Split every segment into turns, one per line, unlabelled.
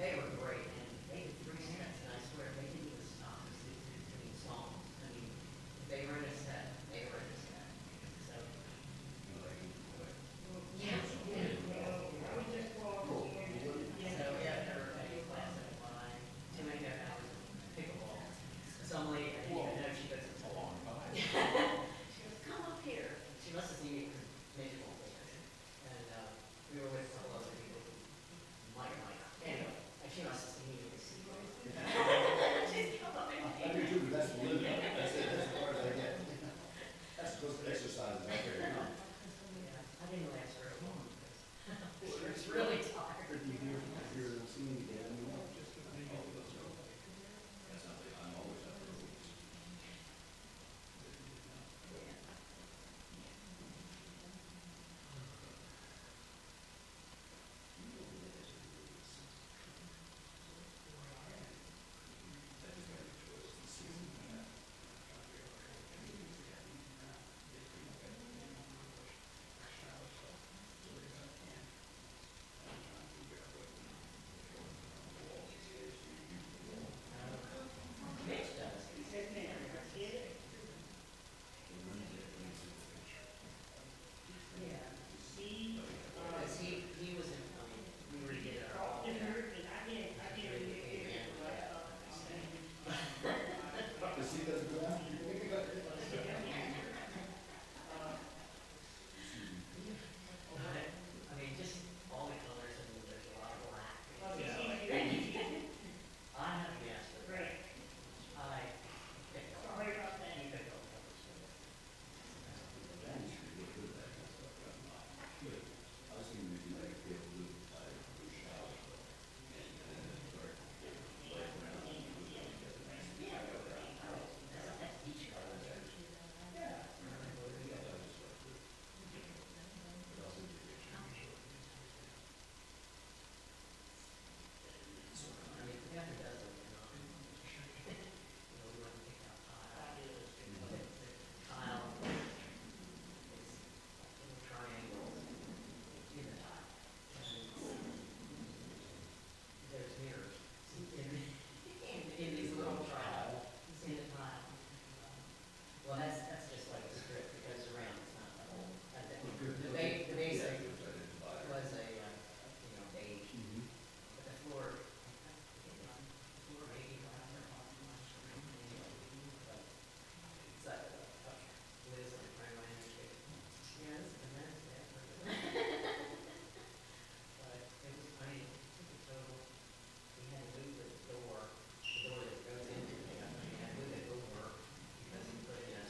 they were great, and they did 3 sets, and I swear, they didn't even stop between songs. I mean, if they were in a set, they were in a set. So, yeah. So, yeah, they were a class at mine, 2.5 hours of pickleball. Some lady, I didn't even know, she goes, it's a long time. She goes, come up here. She must have seen me from Major League Baseball. And we were with a couple other people who might or might not. Anyway, and she must have seen me in the sea. She's coming.
I do too, but that's the limit. That's it, that's the part I get. That's supposed to exercise right there, you know.
Yeah, I didn't last very long because I was really tired.
If you hear them singing again, you know, just all of those are. That's something I'm always up for.
Mitch does. Yeah. Because he was in, we were together all the time.
The sea doesn't go after you.
I mean, just all the colors, and there's a lot of black. I have to guess, but I picked all. He picked all the colors.
I was thinking maybe like a pale blue, blue shower. And then start like around.
That's each color.
Yeah.
I mean, the other does it, you know. We want to pick out tile. Tile is like little triangles in the tile. And there's mirrors in these little trials in the tile. Well, that's just like a strip that goes around, it's not the whole. The basic was a, beige. But the floor maybe glass or hot glass or something. But it's like, Liz like my landscape. Yeah, this is a mess, yeah. But it was, I mean, it total, we had to move the door that goes into the, we had to move it over because we put in a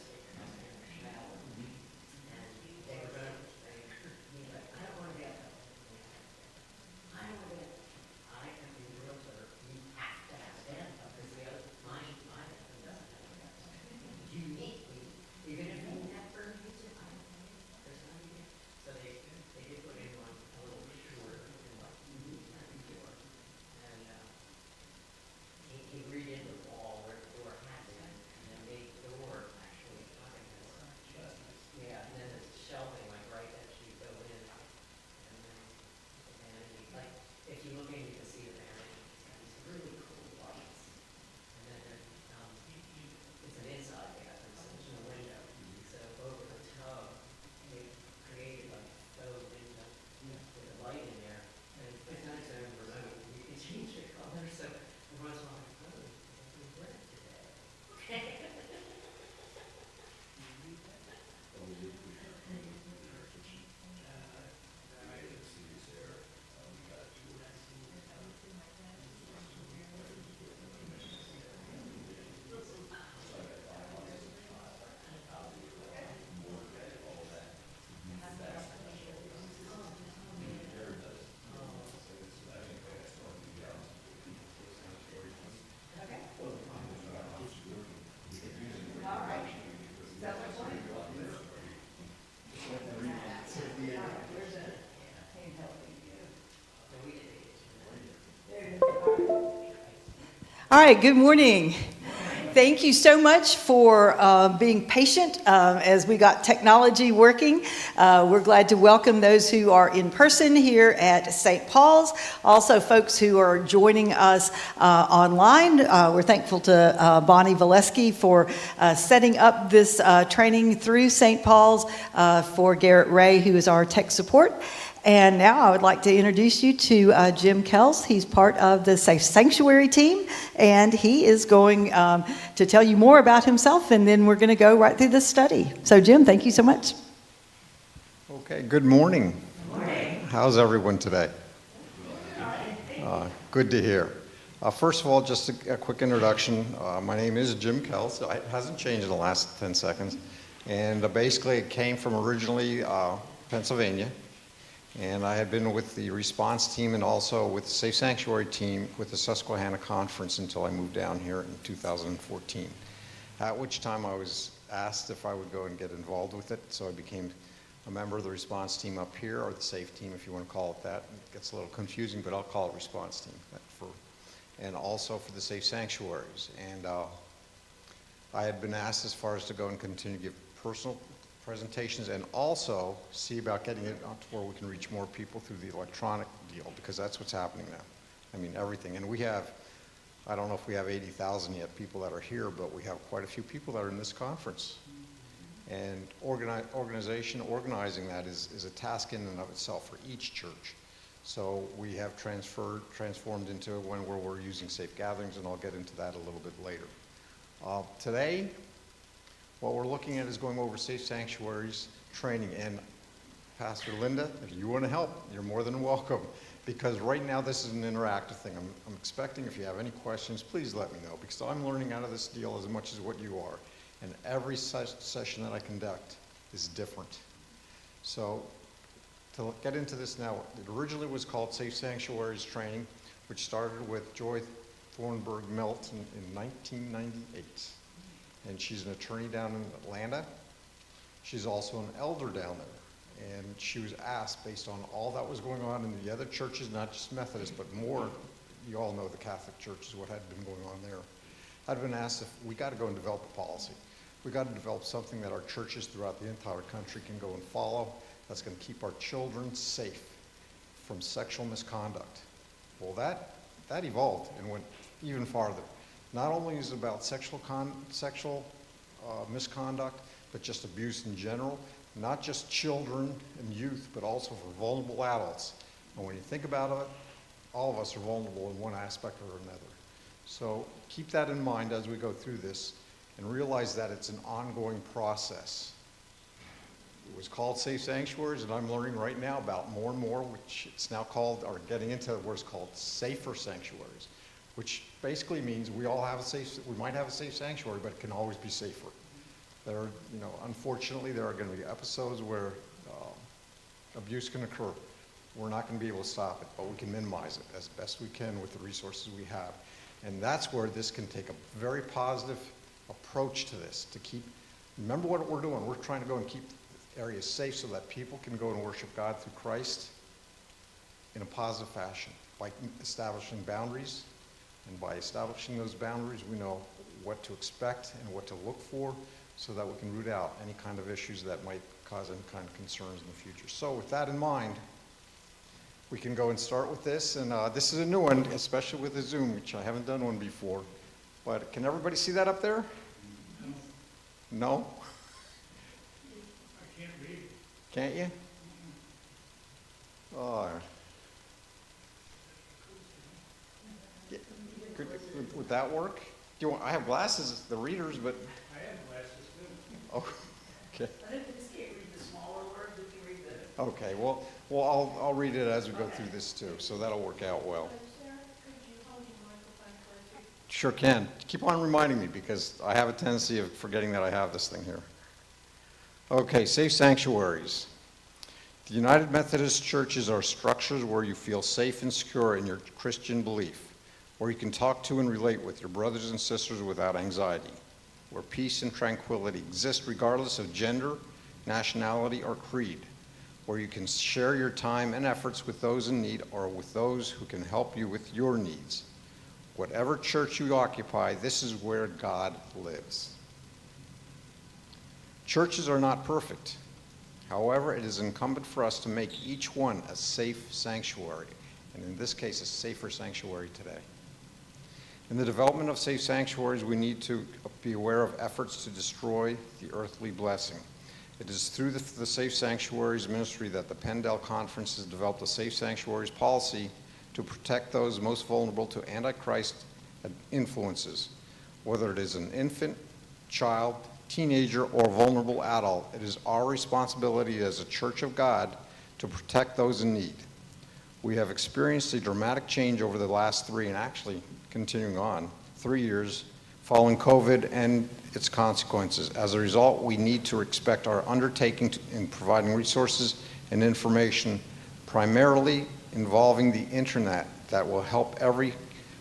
shower. And they were gonna, he's like, I don't wanna get that. I don't want to get, I am a realtor, you have to have stand up, because the other, my husband doesn't have a stand up. Uniquely, even if he never used it, there's no idea. So they did put in one a little shorter, and like, door. And, he redid the wall where the door had been, and then made the door actually fucking door. Yeah, and then the shelving like right as you go in, and then the vanity, like, if you look in, you can see the vanity, it's got these really cool lights. And then, it's an inside bathroom, so there's no window. So over the tub, they created like a faux window with a light in there, and it's not its own remote, you can change the color, so everyone's like, oh, it's red today. Okay.
All right, good morning. Thank you so much for being patient as we got technology working. We're glad to welcome those who are in person here at St. Paul's. Also, folks who are joining us online. We're thankful to Bonnie Valesky for setting up this training through St. Paul's for Garrett Ray, who is our tech support. And now I would like to introduce you to Jim Kels. He's part of the Safe Sanctuary team, and he is going to tell you more about himself, and then we're going to go right through this study. So, Jim, thank you so much.
Okay, good morning.
Good morning.
How's everyone today? Good to hear. First of all, just a quick introduction. My name is Jim Kels. It hasn't changed in the last 10 seconds. And basically, it came from originally Pennsylvania. And I had been with the response team and also with the Safe Sanctuary team with the Susquehanna Conference until I moved down here in 2014, at which time I was asked if I would go and get involved with it. So I became a member of the response team up here, or the SAFE team if you want to call it that. It gets a little confusing, but I'll call it response team, and also for the Safe Sanctuaries. And I had been asked as far as to go and continue to give personal presentations and also see about getting it up to where we can reach more people through the electronic deal, because that's what's happening now. I mean, everything. And we have, I don't know if we have 80,000 yet people that are here, but we have quite a few people that are in this conference. And organizing that is a task in and of itself for each church. So we have transformed into one where we're using safe gatherings, and I'll get into that a little bit later. Today, what we're looking at is going over Safe Sanctuaries training. And Pastor Linda, if you want to help, you're more than welcome. Because right now this is an interactive thing. I'm expecting if you have any questions, please let me know. Because I'm learning out of this deal as much as what you are. And every session that I conduct is different. So to get into this now, it originally was called Safe Sanctuaries Training, which started with Joy Thornburg Melton in 1998. And she's an attorney down in Atlanta. She's also an elder down there. And she was asked, based on all that was going on in the other churches, not just Methodist, but more, you all know the Catholic churches, what had been going on there. I'd been asked if we got to go and develop a policy. We got to develop something that our churches throughout the entire country can go and follow, that's going to keep our children safe from sexual misconduct. Well, that evolved and went even farther. Not only is it about sexual misconduct, but just abuse in general, not just children and youth, but also for vulnerable adults. And when you think about it, all of us are vulnerable in one aspect or another. So keep that in mind as we go through this and realize that it's an ongoing process. It was called Safe Sanctuaries, and I'm learning right now about more and more, which it's now called, or getting into what is called safer sanctuaries, which basically means we might have a safe sanctuary, but it can always be safer. There are, unfortunately, there are going to be episodes where abuse can occur. We're not going to be able to stop it, but we can minimize it as best we can with the resources we have. And that's where this can take a very positive approach to this, remember what we're doing. We're trying to go and keep areas safe so that people can go and worship God through Christ in a positive fashion by establishing boundaries. And by establishing those boundaries, we know what to expect and what to look for so that we can root out any kind of issues that might cause any kind of concerns in the future. So with that in mind, we can go and start with this. And this is a new one, especially with the Zoom, which I haven't done one before. But can everybody see that up there? No?
I can't read.
Can't you? Oh. Would that work? I have glasses, the readers, but.
I have glasses too.
Oh, okay.
I think we just can't read the smaller words, we can read the.
Okay, well, I'll read it as we go through this too, so that'll work out well. Sure can. Keep on reminding me because I have a tendency of forgetting that I have this thing here. Okay, safe sanctuaries. The United Methodist churches are structures where you feel safe and secure in your Christian belief, where you can talk to and relate with your brothers and sisters without anxiety, where peace and tranquility exist regardless of gender, nationality, or creed, where you can share your time and efforts with those in need or with those who can help you with your needs, Whatever church you occupy, this is where God lives. Churches are not perfect. However, it is incumbent for us to make each one a safe sanctuary, and in this case, a safer sanctuary today. In the development of safe sanctuaries, we need to be aware of efforts to destroy the earthly blessing. It is through the Safe Sanctuaries ministry that the Pendel Conference has developed a Safe Sanctuaries policy to protect those most vulnerable to Antichrist influences. Whether it is an infant, child, teenager, or vulnerable adult, it is our responsibility as a Church of God to protect those in need. We have experienced a dramatic change over the last 3, and actually continuing on, 3 years following COVID and its consequences. As a result, we need to expect our undertaking in providing resources and information, primarily involving the internet, that will help every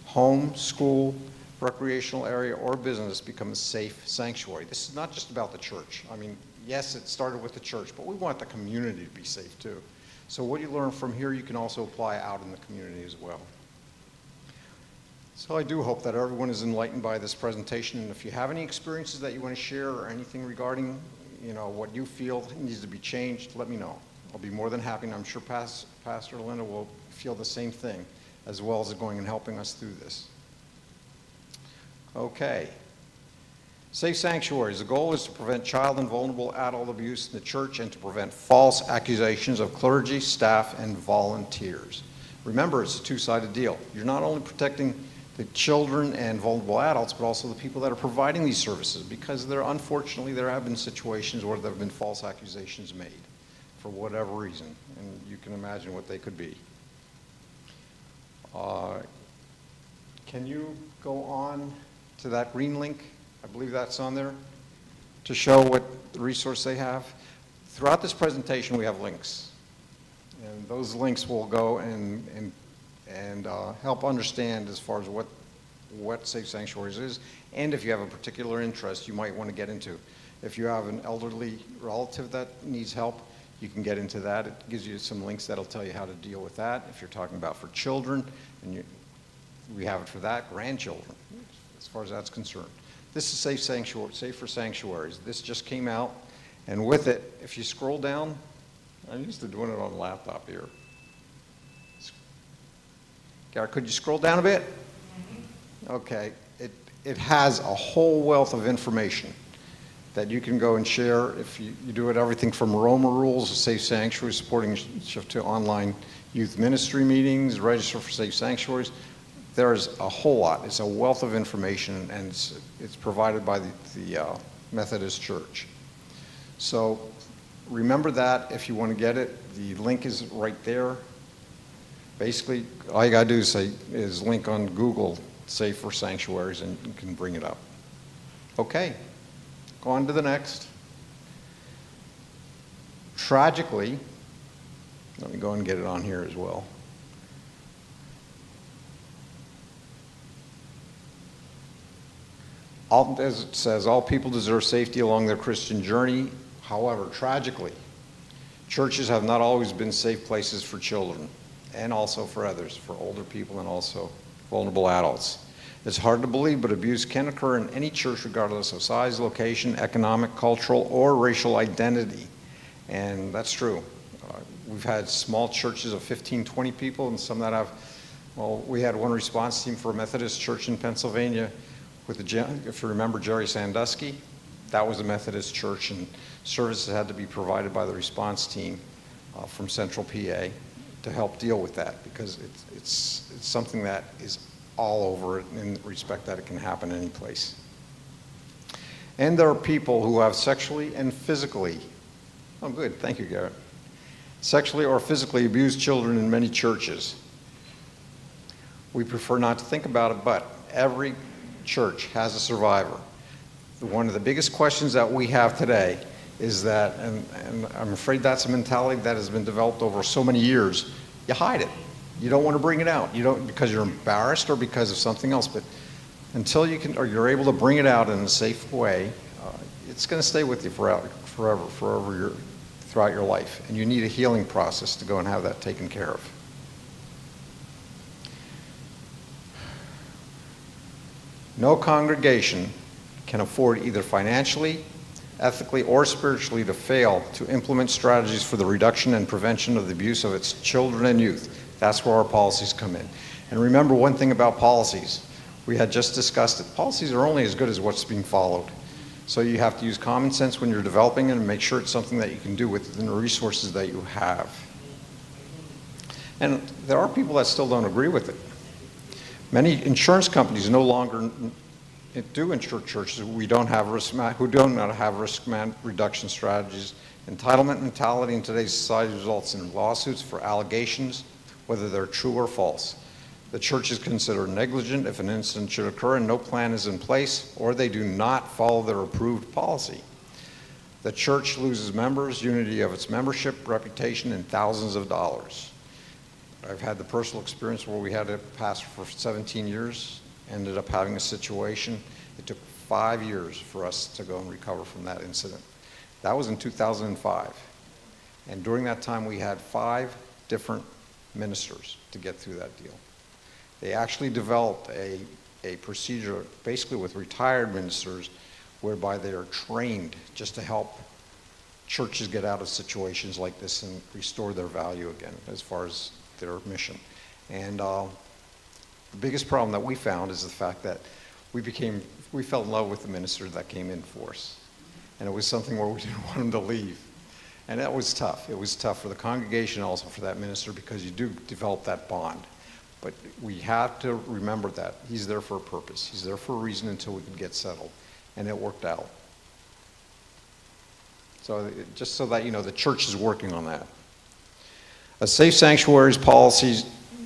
home, school, recreational area, or business become a safe sanctuary. This is not just about the church. I mean, yes, it started with the church, but we want the community to be safe too. So what you learn from here, you can also apply out in the community as well. So I do hope that everyone is enlightened by this presentation, and if you have any experiences that you want to share or anything regarding, what you feel needs to be changed, let me know. I'll be more than happy, and I'm sure Pastor Linda will feel the same thing, as well as going and helping us through this. Okay. Safe sanctuaries. The goal is to prevent child and vulnerable adult abuse in the church and to prevent false accusations of clergy, staff, and volunteers. Remember, it's a two-sided deal. You're not only protecting the children and vulnerable adults, but also the people that are providing these services, because unfortunately there have been situations where there have been false accusations made for whatever reason, and you can imagine what they could be. Can you go on to that green link? I believe that's on there, to show what the resource they have. Throughout this presentation, we have links, and those links will go and help understand as far as what Safe Sanctuaries is, and if you have a particular interest you might want to get into. If you have an elderly relative that needs help, you can get into that. It gives you some links that'll tell you how to deal with that. If you're talking about for children, and we have it for that, grandchildren, as far as that's concerned. This is Safer Sanctuaries. This just came out, and with it, if you scroll down, I'm used to doing it on a laptop here. Garrett, could you scroll down a bit? Okay. It has a whole wealth of information that you can go and share. If you do it, everything from Roma rules, Safe Sanctuaries, supporting shift to online youth ministry meetings, register for Safe Sanctuaries. There's a whole lot. It's a wealth of information, and it's provided by the Methodist Church. So remember that if you want to get it. The link is right there. Basically, all you got to do is link on Google Safer Sanctuaries, and you can bring it up. Okay, go on to the next. Tragically, let me go and get it on here as well. As it says, all people deserve safety along their Christian journey. However, tragically, churches have not always been safe places for children, and also for others, for older people and also vulnerable adults. It's hard to believe, but abuse can occur in any church regardless of size, location, economic, cultural, or racial identity. And that's true. We've had small churches of 15, 20 people, and some that have, we had one response team for a Methodist church in Pennsylvania with, if you remember, Jerry Sandusky. That was a Methodist church, and services had to be provided by the response team from Central PA to help deal with that, because it's something that is all over it in respect that it can happen any place. And there are people who have sexually and physically, oh good, thank you, Garrett, sexually or physically abused children in many churches. We prefer not to think about it, but every church has a survivor. One of the biggest questions that we have today is that, and I'm afraid that's a mentality that has been developed over so many years, you hide it. You don't want to bring it out. You don't, because you're embarrassed or because of something else, but until you can, or you're able to bring it out in a safe way, it's going to stay with you forever, throughout your life, and you need a healing process to go and have that taken care of. No congregation can afford either financially, ethically, or spiritually to fail to implement strategies for the reduction and prevention of the abuse of its children and youth. That's where our policies come in. And remember one thing about policies. We had just discussed it. Policies are only as good as what's being followed. So you have to use common sense when you're developing it and make sure it's something that you can do within the resources that you have. And there are people that still don't agree with it. Many insurance companies no longer do insure churches who don't have risk reduction strategies. Entitlement mentality in today's society results in lawsuits for allegations, whether they're true or false. The church is considered negligent if an incident should occur and no plan is in place, or they do not follow their approved policy. The church loses members, unity of its membership, reputation, and thousands of dollars. I've had the personal experience where we had a pastor for 17 years, ended up having a situation. It took 5 years for us to go and recover from that incident. That was in 2005. And during that time, we had 5 different ministers to get through that deal. They actually developed a procedure, basically with retired ministers, whereby they are trained just to help churches get out of situations like this and restore their value again as far as their mission. And the biggest problem that we found is the fact that we fell in love with the minister that came in for us. And it was something where we didn't want him to leave. And that was tough. It was tough for the congregation, also for that minister, because you do develop that bond. But we have to remember that he's there for a purpose. He's there for a reason until we can get settled. And it worked out. So just so that you know, the church is working on that. A Safe Sanctuaries policy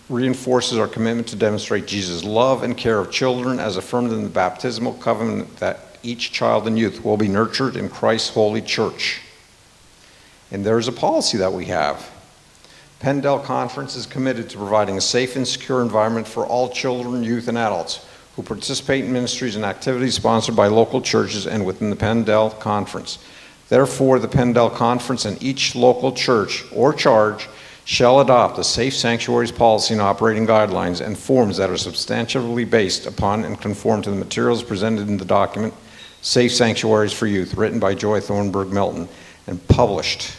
reinforces our commitment to demonstrate Jesus' love and care of children as affirmed in the baptismal covenant that each child and youth will be nurtured in Christ's holy church. And there's a policy that we have. Pendel Conference is committed to providing a safe and secure environment for all children, youth, and adults who participate in ministries and activities sponsored by local churches and within the Pendel Conference. Therefore, the Pendel Conference and each local church or charge shall adopt a Safe Sanctuaries policy and operating guidelines and forms that are substantially based upon and conform to the materials presented in the document Safe Sanctuaries for Youth, written by Joy Thornburg Melton and published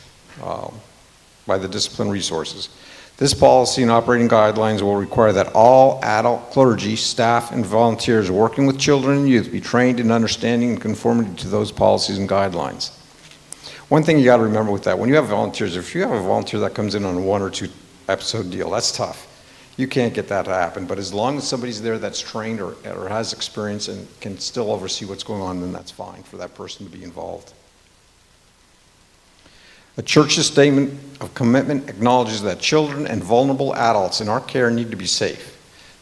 by the Discipline Resources. This policy and operating guidelines will require that all adult clergy, staff, and volunteers working with children and youth be trained in understanding and conformity to those policies and guidelines. One thing you got to remember with that, when you have volunteers, if you have a volunteer that comes in on a 1 or 2 episode deal, that's tough. You can't get that to happen. But as long as somebody's there that's trained or has experience and can still oversee what's going on, then that's fine for that person to be involved. A church's statement of commitment acknowledges that children and vulnerable adults in our care need to be safe,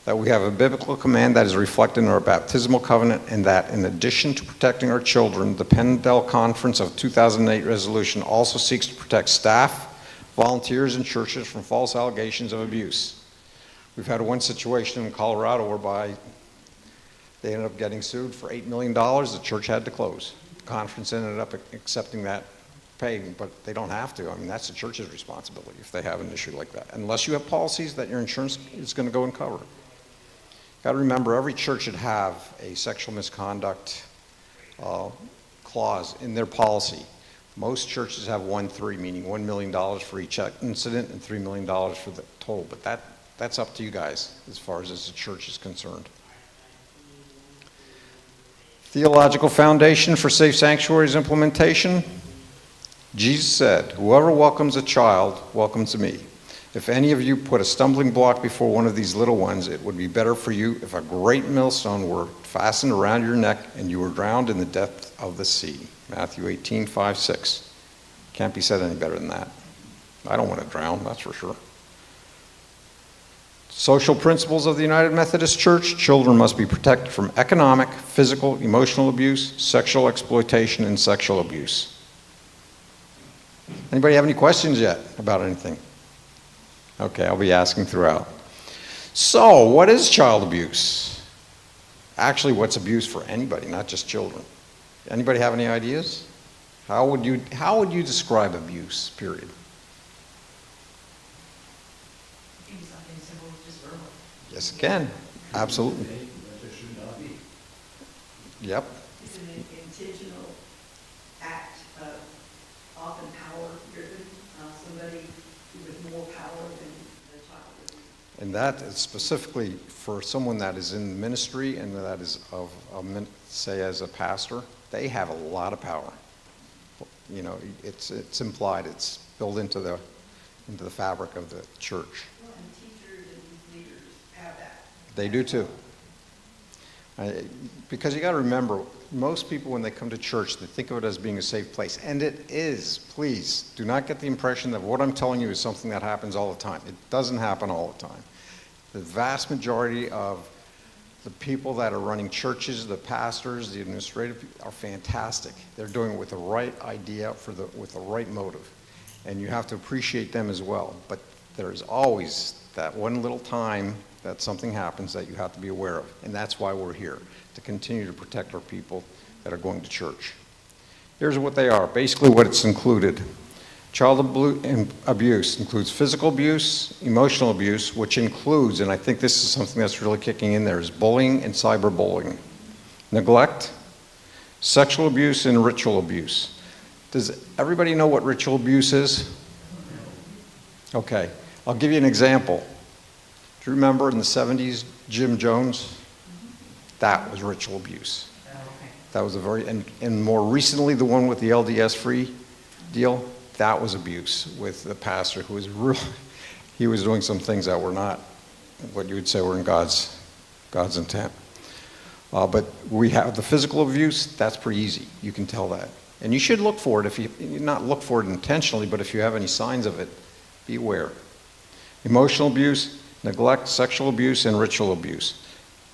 that we have a biblical command that is reflected in our baptismal covenant, and that in addition to protecting our children, the Pendel Conference of 2008 resolution also seeks to protect staff, volunteers, and churches from false allegations of abuse. We've had one situation in Colorado whereby they ended up getting sued for $8 million. The church had to close. The conference ended up accepting that paying, but they don't have to. I mean, that's the church's responsibility if they have an issue like that, unless you have policies that your insurance is going to go and cover. Got to remember, every church should have a sexual misconduct clause in their policy. Most churches have 1-3, meaning $1 million for each incident and $3 million for the total, but that's up to you guys as far as the church is concerned. Theological foundation for Safe Sanctuaries implementation. Jesus said, "Whoever welcomes a child welcomes me. If any of you put a stumbling block before one of these little ones, it would be better for you if a great millstone were fastened around your neck and you were drowned in the depth of the sea." Matthew 18:5-6. Can't be said any better than that. I don't want to drown, that's for sure. Social principles of the United Methodist Church. Children must be protected from economic, physical, emotional abuse, sexual exploitation, and sexual abuse. Anybody have any questions yet about anything? Okay, I'll be asking throughout. So, what is child abuse? Actually, what's abuse for anybody, not just children? Anybody have any ideas? How would you describe abuse, period?
It can be something simple as just verbal.
Yes, it can. Absolutely.
That there should not be.
Yep.
It's an intentional act of often power-driven, somebody with more power than the child would be.
And that is specifically for someone that is in ministry and that is say as a pastor, they have a lot of power. You know, it's implied, it's built into the fabric of the church.
Well, and teachers and leaders have that.
They do too. Because you got to remember, most people when they come to church, they think of it as being a safe place. And it is. Please do not get the impression that what I'm telling you is something that happens all the time. It doesn't happen all the time. The vast majority of the people that are running churches, the pastors, the administrative people, are fantastic. They're doing it with the right idea, with the right motive. And you have to appreciate them as well. But there's always that one little time that something happens that you have to be aware of. And that's why we're here, to continue to protect our people that are going to church. Here's what they are, basically what it's included. Child abuse includes physical abuse, emotional abuse, which includes, and I think this is something that's really kicking in there, is bullying and cyberbullying. Neglect, sexual abuse, and ritual abuse. Does everybody know what ritual abuse is? Okay, I'll give you an example. Do you remember in the 70s, Jim Jones? That was ritual abuse. That was a and more recently, the one with the LDS-free deal, that was abuse with the pastor who was he was doing some things that were not what you would say were in God's intent. But we have the physical abuse, that's pretty easy. You can tell that. And you should look for it, if you not look for it intentionally, but if you have any signs of it, be aware. Emotional abuse, neglect, sexual abuse, and ritual abuse.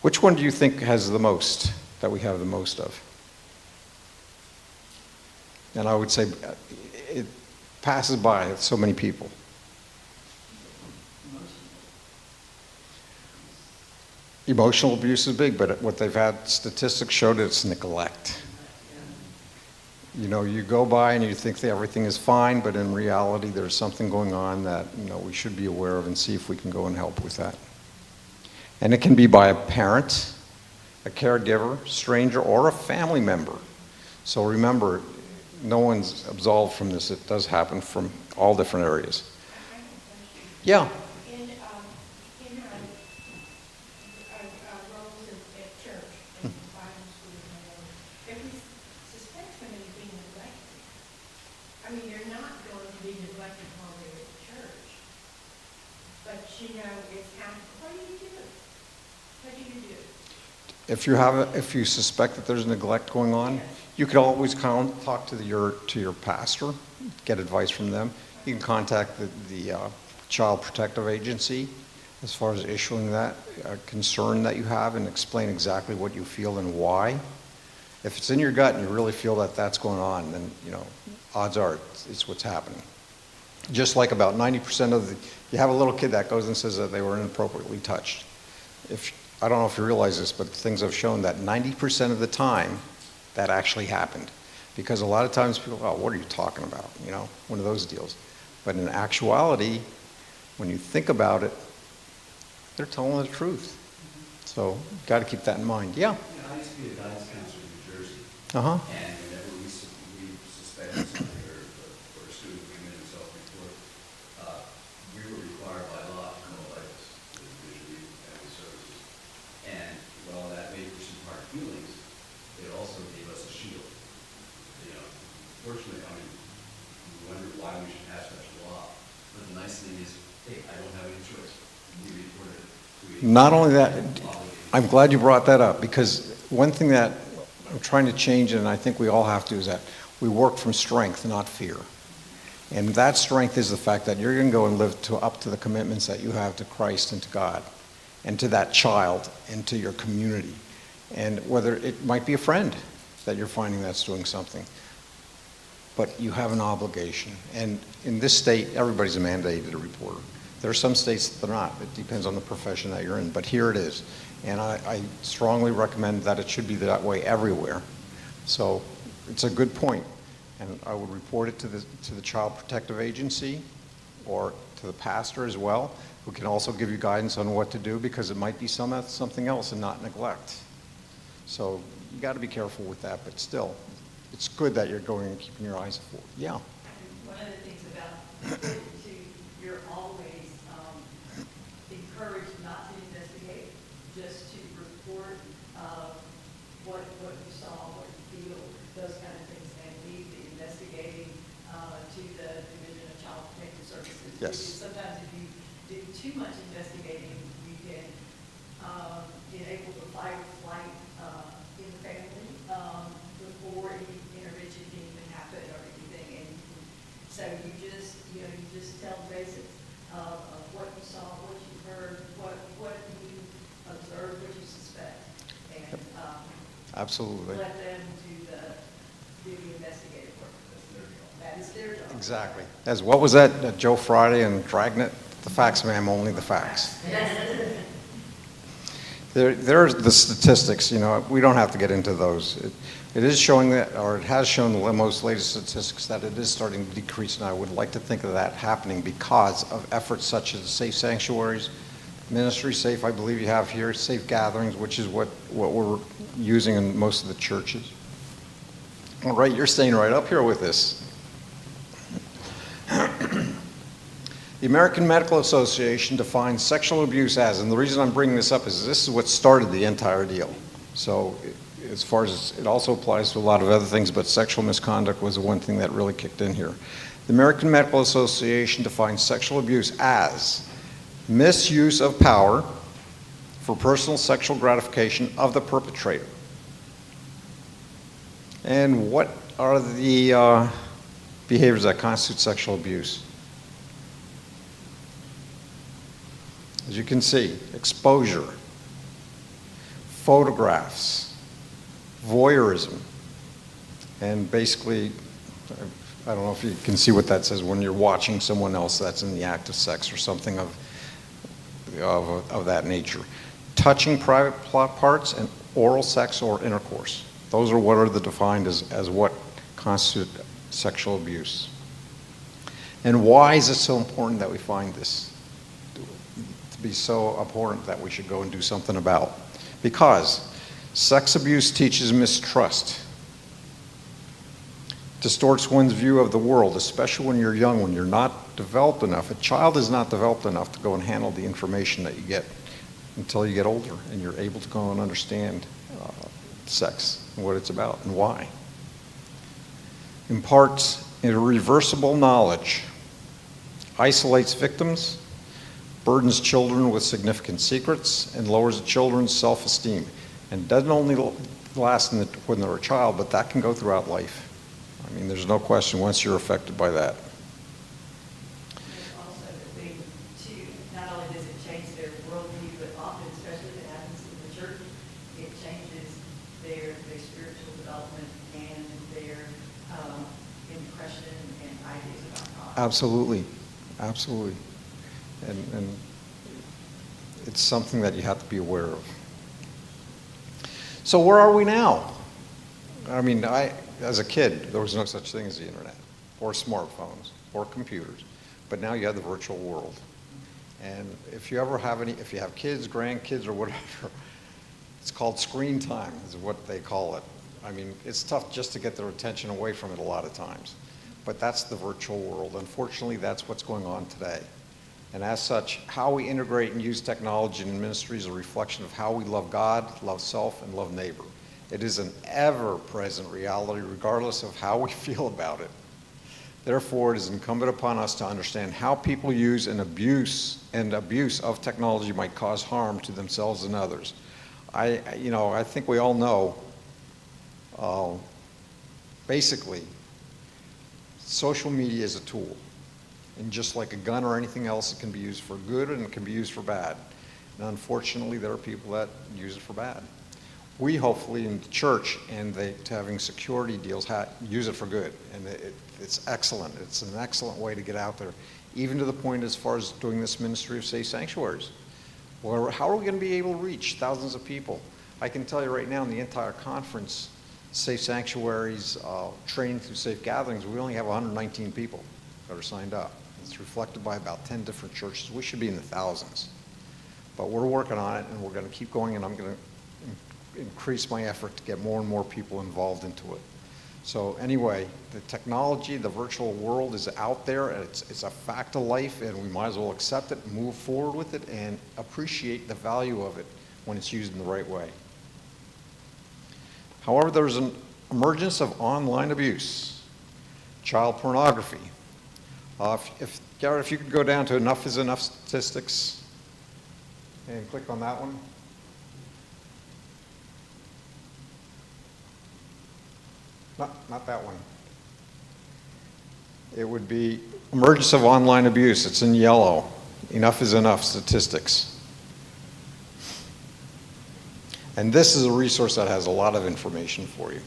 Which one do you think has the most, that we have the most of? And I would say it passes by so many people. Emotional abuse is big, but what they've had statistics showed it's neglect. You know, you go by and you think that everything is fine, but in reality there's something going on that, you know, we should be aware of and see if we can go and help with that. And it can be by a parent, a caregiver, stranger, or a family member. So remember, no one's absolved from this. It does happen from all different areas. Yeah.
In our roles at church, and Bible school and whatever, if we suspect somebody being neglected, I mean, they're not going to be neglected while they're at church, but you know, it's happening. What do you do? What do you do?
If you suspect that there's neglect going on, you could always talk to your pastor, get advice from them. You can contact the Child Protective Agency as far as issuing that concern that you have and explain exactly what you feel and why. If it's in your gut and you really feel that that's going on, then, you know, odds are it's what's happening. Just like about 90% of you have a little kid that goes and says that they were inappropriately touched. I don't know if you realize this, but things have shown that 90% of the time that actually happened. Because a lot of times people go, oh, what are you talking about? You know, one of those deals. But in actuality, when you think about it, they're telling the truth. So you've got to keep that in mind. Yeah?
You know, I used to be a guidance counselor in New Jersey.
Uh-huh.
And whenever we suspected something or a student committed himself before, we were required by law to call ICE, the Division of Youth and Family Services. And while that may pursue hard feelings, it also gave us a shield. You know, fortunately, I mean, we wonder why we should pass such a law. But the nice thing is, hey, I don't have any choice. We reported it.
Not only that, I'm glad you brought that up, because one thing that I'm trying to change, and I think we all have to, is that we work from strength, not fear. And that strength is the fact that you're going to go and live up to the commitments that you have to Christ and to God, and to that child, and to your community. And whether it might be a friend that you're finding that's doing something, but you have an obligation. And in this state, everybody's mandated a reporter. There are some states that they're not. It depends on the profession that you're in, but here it is. And I strongly recommend that it should be that way everywhere. So it's a good point. And I would report it to the Child Protective Agency or to the pastor as well, who can also give you guidance on what to do, because it might be something else and not neglect. So you got to be careful with that, but still, it's good that you're going and keeping your eyes forward. Yeah.
One of the things about too, you're always encouraged not to investigate, just to report what you saw, what you feel, those kind of things, and leave the investigating to the Division of Child Protective Services.
Yes.
Because sometimes if you do too much investigating, you can enable the fight or flight in the family before any intervention can even happen or anything. And so you just tell the basics of what you saw, what you heard, what you observed, what you suspect, and
Absolutely.
let them do the investigative work. That is their job.
Exactly. As what was that, Joe Friday and Dragnet? The facts, ma'am, only the facts. There's the statistics, we don't have to get into those. It is showing that, or it has shown the most latest statistics that it is starting to decrease, and I would like to think of that happening because of efforts such as safe sanctuaries, Ministry Safe, I believe you have here, safe gatherings, which is what we're using in most of the churches. All right, you're staying right up here with this. The American Medical Association defines sexual abuse as, and the reason I'm bringing this up is this is what started the entire deal. So as far as it also applies to a lot of other things, but sexual misconduct was the one thing that really kicked in here. The American Medical Association defines sexual abuse as misuse of power for personal sexual gratification of the perpetrator. And what are the behaviors that constitute sexual abuse? As you can see, exposure, photographs, voyeurism, and basically, I don't know if you can see what that says, when you're watching someone else that's in the act of sex or something of that nature. Touching private parts and oral sex or intercourse. Those are what are defined as what constitute sexual abuse. And why is it so important that we find this to be so important that we should go and do something about? Because sex abuse teaches mistrust, distorts one's view of the world, especially when you're young, when you're not developed enough. A child is not developed enough to go and handle the information that you get until you get older and you're able to go and understand sex and what it's about and why. Imparts irreversible knowledge, isolates victims, burdens children with significant secrets, and lowers the children's self-esteem. And doesn't only last when they're a child, but that can go throughout life. I mean, there's no question once you're affected by that.
There's also the thing, too, not only does it change their worldview, but often, especially if it happens in the church, it changes their spiritual development and their impression and ideas about God.
Absolutely, absolutely. And it's something that you have to be aware of. So where are we now? I mean, as a kid, there was no such thing as the internet, or smartphones, or computers. But now you have the virtual world. And if you have kids, grandkids, or whatever, it's called screen time, is what they call it. I mean, it's tough just to get their attention away from it a lot of times. But that's the virtual world. Unfortunately, that's what's going on today. And as such, how we integrate and use technology in ministry is a reflection of how we love God, love self, and love neighbor. It is an ever-present reality, regardless of how we feel about it. Therefore, it is incumbent upon us to understand how people use and abuse of technology might cause harm to themselves and others. I think we all know, basically, social media is a tool. And just like a gun or anything else, it can be used for good and it can be used for bad. And unfortunately, there are people that use it for bad. We hopefully in the church and having security deals use it for good. And it's excellent. It's an excellent way to get out there, even to the point as far as doing this ministry of safe sanctuaries. Well, how are we going to be able to reach thousands of people? I can tell you right now in the entire conference, safe sanctuaries, training through safe gatherings, we only have 119 people that are signed up. It's reflected by about 10 different churches. We should be in the thousands. But we're working on it, and we're going to keep going, and I'm going to increase my effort to get more and more people involved into it. So anyway, the technology, the virtual world is out there, and it's a fact of life, and we might as well accept it, move forward with it, and appreciate the value of it when it's used in the right way. However, there's an emergence of online abuse, child pornography. Garrett, if you could go down to Enough is Enough statistics and click on that one. Not that one. It would be emergence of online abuse. It's in yellow. Enough is Enough statistics. And this is a resource that has a lot of information for you.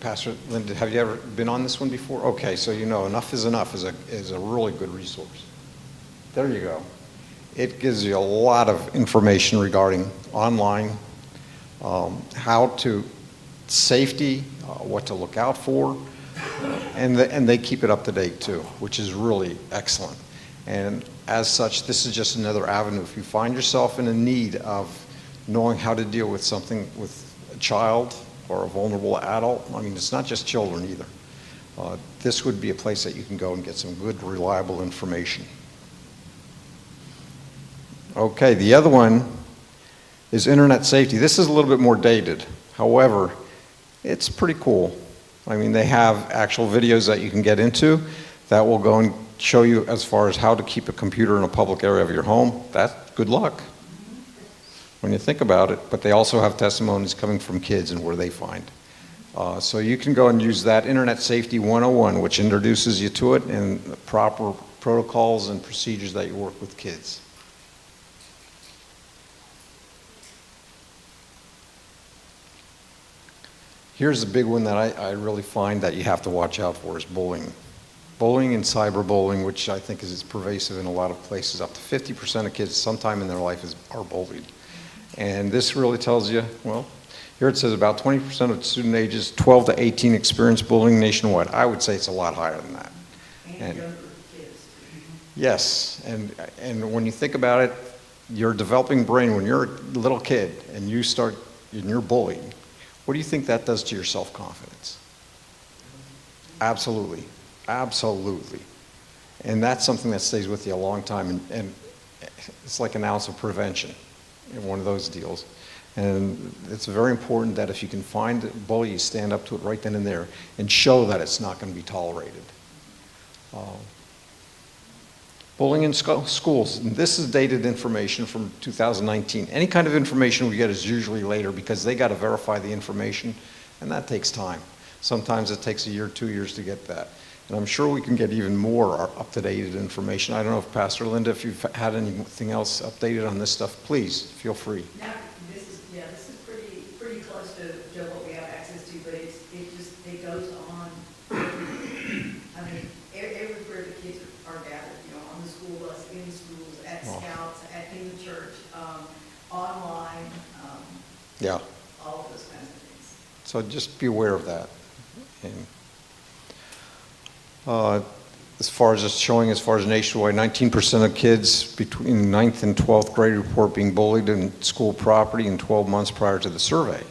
Pastor Linda, have you ever been on this one before? Okay, so you know Enough is Enough is a really good resource. There you go. It gives you a lot of information regarding online, how to safety, what to look out for, and they keep it up to date too, which is really excellent. And as such, this is just another avenue. If you find yourself in a need of knowing how to deal with something with a child or a vulnerable adult, I mean, it's not just children either. This would be a place that you can go and get some good, reliable information. Okay, the other one is internet safety. This is a little bit more dated. However, it's pretty cool. I mean, they have actual videos that you can get into that will go and show you as far as how to keep a computer in a public area of your home. That's good luck when you think about it. But they also have testimonies coming from kids and where they find. So you can go and use that Internet Safety 101, which introduces you to it and the proper protocols and procedures that you work with kids. Here's the big one that I really find that you have to watch out for is bullying. Bullying and cyberbullying, which I think is pervasive in a lot of places. Up to 50% of kids sometime in their life are bullied. And this really tells you, well, here it says about 20% of student ages 12 to 18 experience bullying nationwide. I would say it's a lot higher than that.
And younger kids.
Yes, and when you think about it, your developing brain, when you're a little kid and you're bullied, what do you think that does to your self-confidence? Absolutely. Absolutely. And that's something that stays with you a long time, and it's like an ounce of prevention in one of those deals. And it's very important that if you can find a bully, you stand up to it right then and there and show that it's not going to be tolerated. Bullying in schools. And this is dated information from 2019. Any kind of information we get is usually later because they got to verify the information, and that takes time. Sometimes it takes a year, 2 years to get that. And I'm sure we can get even more up-to-date information. I don't know if Pastor Linda, if you've had anything else updated on this stuff, please feel free.
Now, this is pretty close to what we have access to, but it goes on. I mean, everywhere the kids are gathered, you know, on the school bus, in schools, at scouts, in the church, online,
Yeah.
all of those kinds of things.
So just be aware of that. And, as far as nationwide, 19% of kids between 9th and 12th grade report being bullied in school property in 12 months prior to the survey.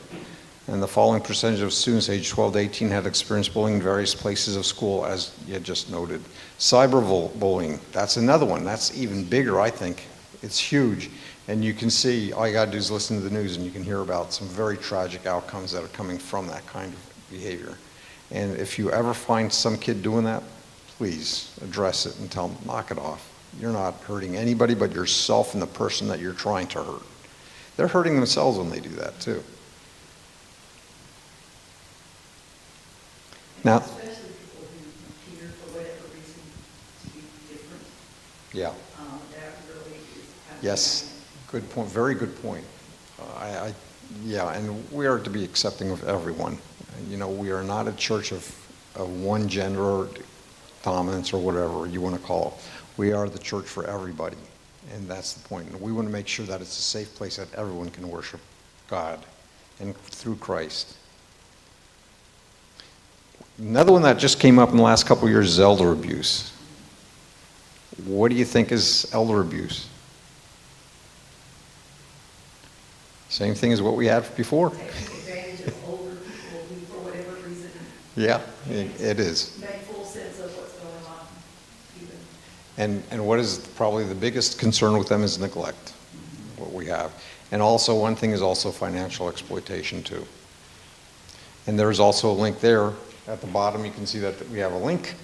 And the following percentage of students aged 12 to 18 had experienced bullying in various places of school, as you just noted. Cyberbullying, that's another one. That's even bigger, I think. It's huge. And you can see, all you got to do is listen to the news and you can hear about some very tragic outcomes that are coming from that kind of behavior. And if you ever find some kid doing that, please address it and tell them, knock it off. You're not hurting anybody but yourself and the person that you're trying to hurt. They're hurting themselves when they do that too. Now,
Especially people who appear for whatever reason to be different.
yeah.
That really is kind of.
Yes, good point, very good point. Yeah, and we are to be accepting of everyone. You know, we are not a church of one gender or dominance or whatever you want to call it. We are the church for everybody, and that's the point. And we want to make sure that it's a safe place that everyone can worship God and through Christ. Another one that just came up in the last couple of years is elder abuse. What do you think is elder abuse? Same thing as what we had before.
taking advantage of older people who, for whatever reason,
Yeah, it is.
make full sense of what's going on even.
And what is probably the biggest concern with them is neglect, what we have. And also, one thing is also financial exploitation too. And there is also a link there. At the bottom, you can see that we have a link,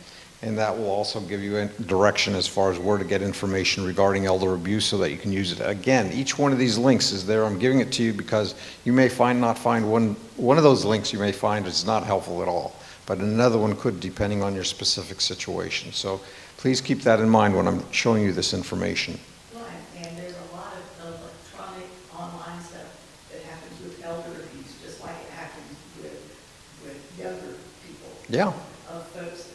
and that will also give you a direction as far as where to get information regarding elder abuse so that you can use it. Again, each one of these links is there. I'm giving it to you because you may not find one of those links you may find is not helpful at all, but another one could, depending on your specific situation. So please keep that in mind when I'm showing you this information.
Right, and there's a lot of electronic online stuff that happens with elder abuse, just like it happens with younger people.
Yeah.
Of folks,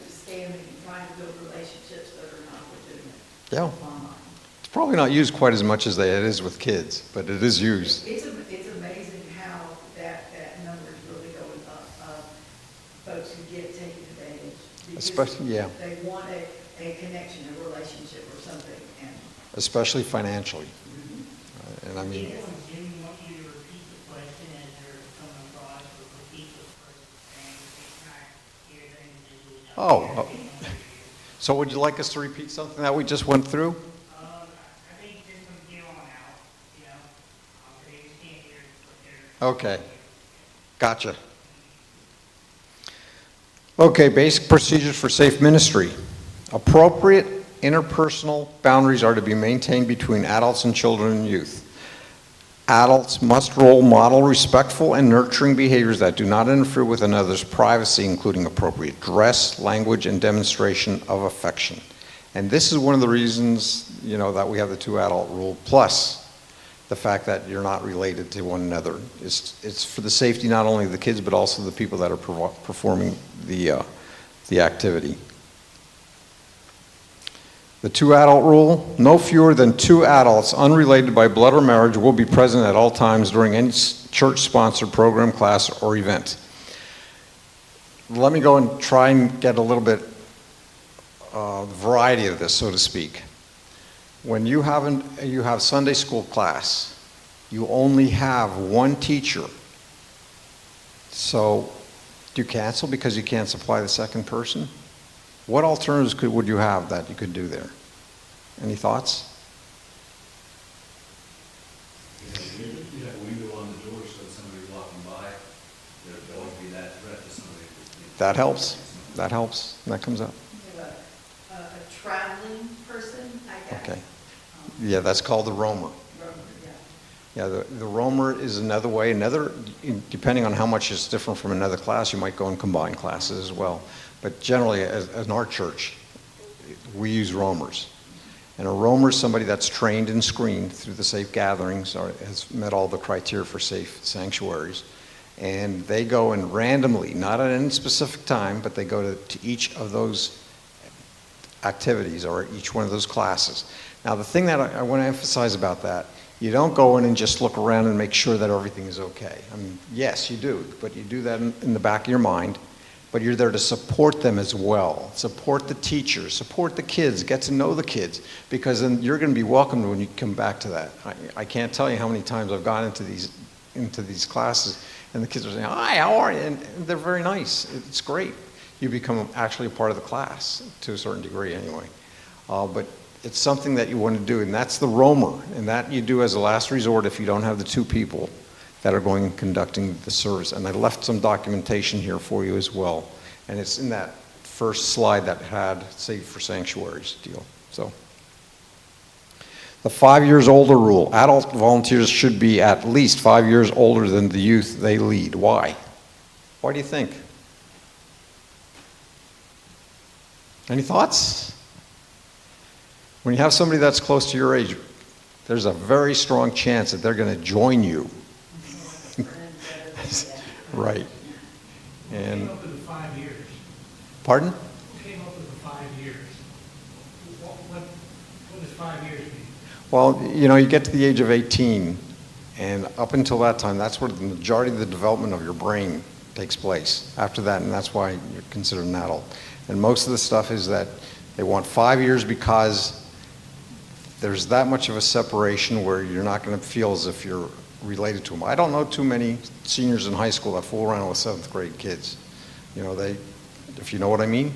just scamming and trying to build relationships that are not legitimate.
Yeah.
Online.
It's probably not used quite as much as it is with kids, but it is used.
It's amazing how that number is really going up of folks who get taken advantage. Because
Especially, yeah.
they want a connection, a relationship or something, and.
Especially financially. And I mean,
Jim, want you to repeat the question as they're coming across, or repeat the first thing, they try to hear the individual.
oh, so would you like us to repeat something that we just went through?
I think just from here on out, they just can't hear what they're.
Okay, gotcha. Okay, basic procedures for safe ministry. Appropriate interpersonal boundaries are to be maintained between adults and children and youth. Adults must role model respectful and nurturing behaviors that do not interfere with another's privacy, including appropriate dress, language, and demonstration of affection. And this is one of the reasons, that we have the 2-adult rule, plus the fact that you're not related to one another. It's for the safety not only of the kids, but also the people that are performing the activity. The 2-adult rule: no fewer than 2 adults unrelated by blood or marriage will be present at all times during any church-sponsored program, class, or event. Let me go and try and get a little bit variety of this, so to speak. When you have Sunday school class, you only have one teacher. So do you cancel because you can't supply the second person? What alternatives would you have that you could do there? Any thoughts?
You have a window on the door so that somebody walking by, there won't be that threat to somebody.
That helps. That helps. That comes up.
We have a traveling person, I guess.
Okay. Yeah, that's called the roamer. Yeah, the roamer is another way. Depending on how much it's different from another class, you might go and combine classes as well. But generally, as in our church, we use roamers. And a roamer is somebody that's trained and screened through the safe gatherings, or has met all the criteria for safe sanctuaries. And they go and randomly, not at any specific time, but they go to each of those activities or each one of those classes. Now, the thing that I want to emphasize about that, you don't go in and just look around and make sure that everything is okay. I mean, yes, you do, but you do that in the back of your mind. But you're there to support them as well. Support the teachers, support the kids, get to know the kids, because then you're going to be welcomed when you come back to that. I can't tell you how many times I've gone into these classes, and the kids are saying, "Hi, how are you?" And they're very nice. It's great. You become actually a part of the class to a certain degree, anyway. But it's something that you want to do, and that's the roamer, and that you do as a last resort if you don't have the 2 people that are going and conducting the service. And I left some documentation here for you as well. And it's in that first slide that had Save for Sanctuaries deal. So, the 5 years older rule. Adult volunteers should be at least 5 years older than the youth they lead. Why? Why do you think? Any thoughts? When you have somebody that's close to your age, there's a very strong chance that they're going to join you. Right.
Who
And
came up with the 5 years?
pardon?
Who came up with the 5 years? What does 5 years mean?
Well, you get to the age of 18, and up until that time, that's where the majority of the development of your brain takes place. After that, and that's why you're considered an adult. And most of the stuff is that they want 5 years because there's that much of a separation where you're not going to feel as if you're related to them. I don't know too many seniors in high school that fool around with 7th grade kids. You know, if you know what I mean?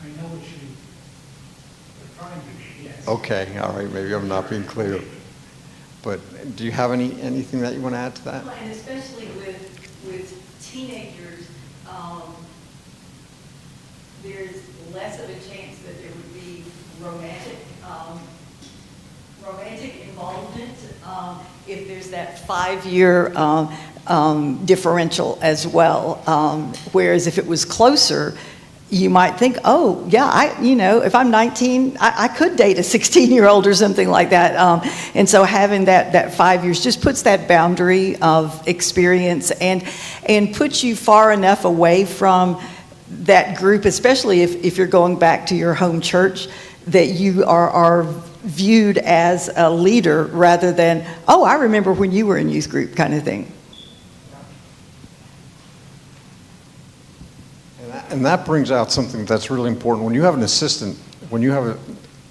I know what you're trying to be, yes.
Okay, all right, maybe I'm not being clear. But do you have anything that you want to add to that?
Well, and especially with teenagers, there's less of a chance that there would be romantic involvement if there's that 5-year differential as well. Whereas if it was closer, you might think, oh, yeah, if I'm 19, I could date a 16-year-old or something like that. And so having that 5 years just puts that boundary of experience and puts you far enough away from that group, especially if you're going back to your home church, that you are viewed as a leader rather than, oh, I remember when you were in youth group kind of thing.
And that brings out something that's really important. When you have an assistant, when you have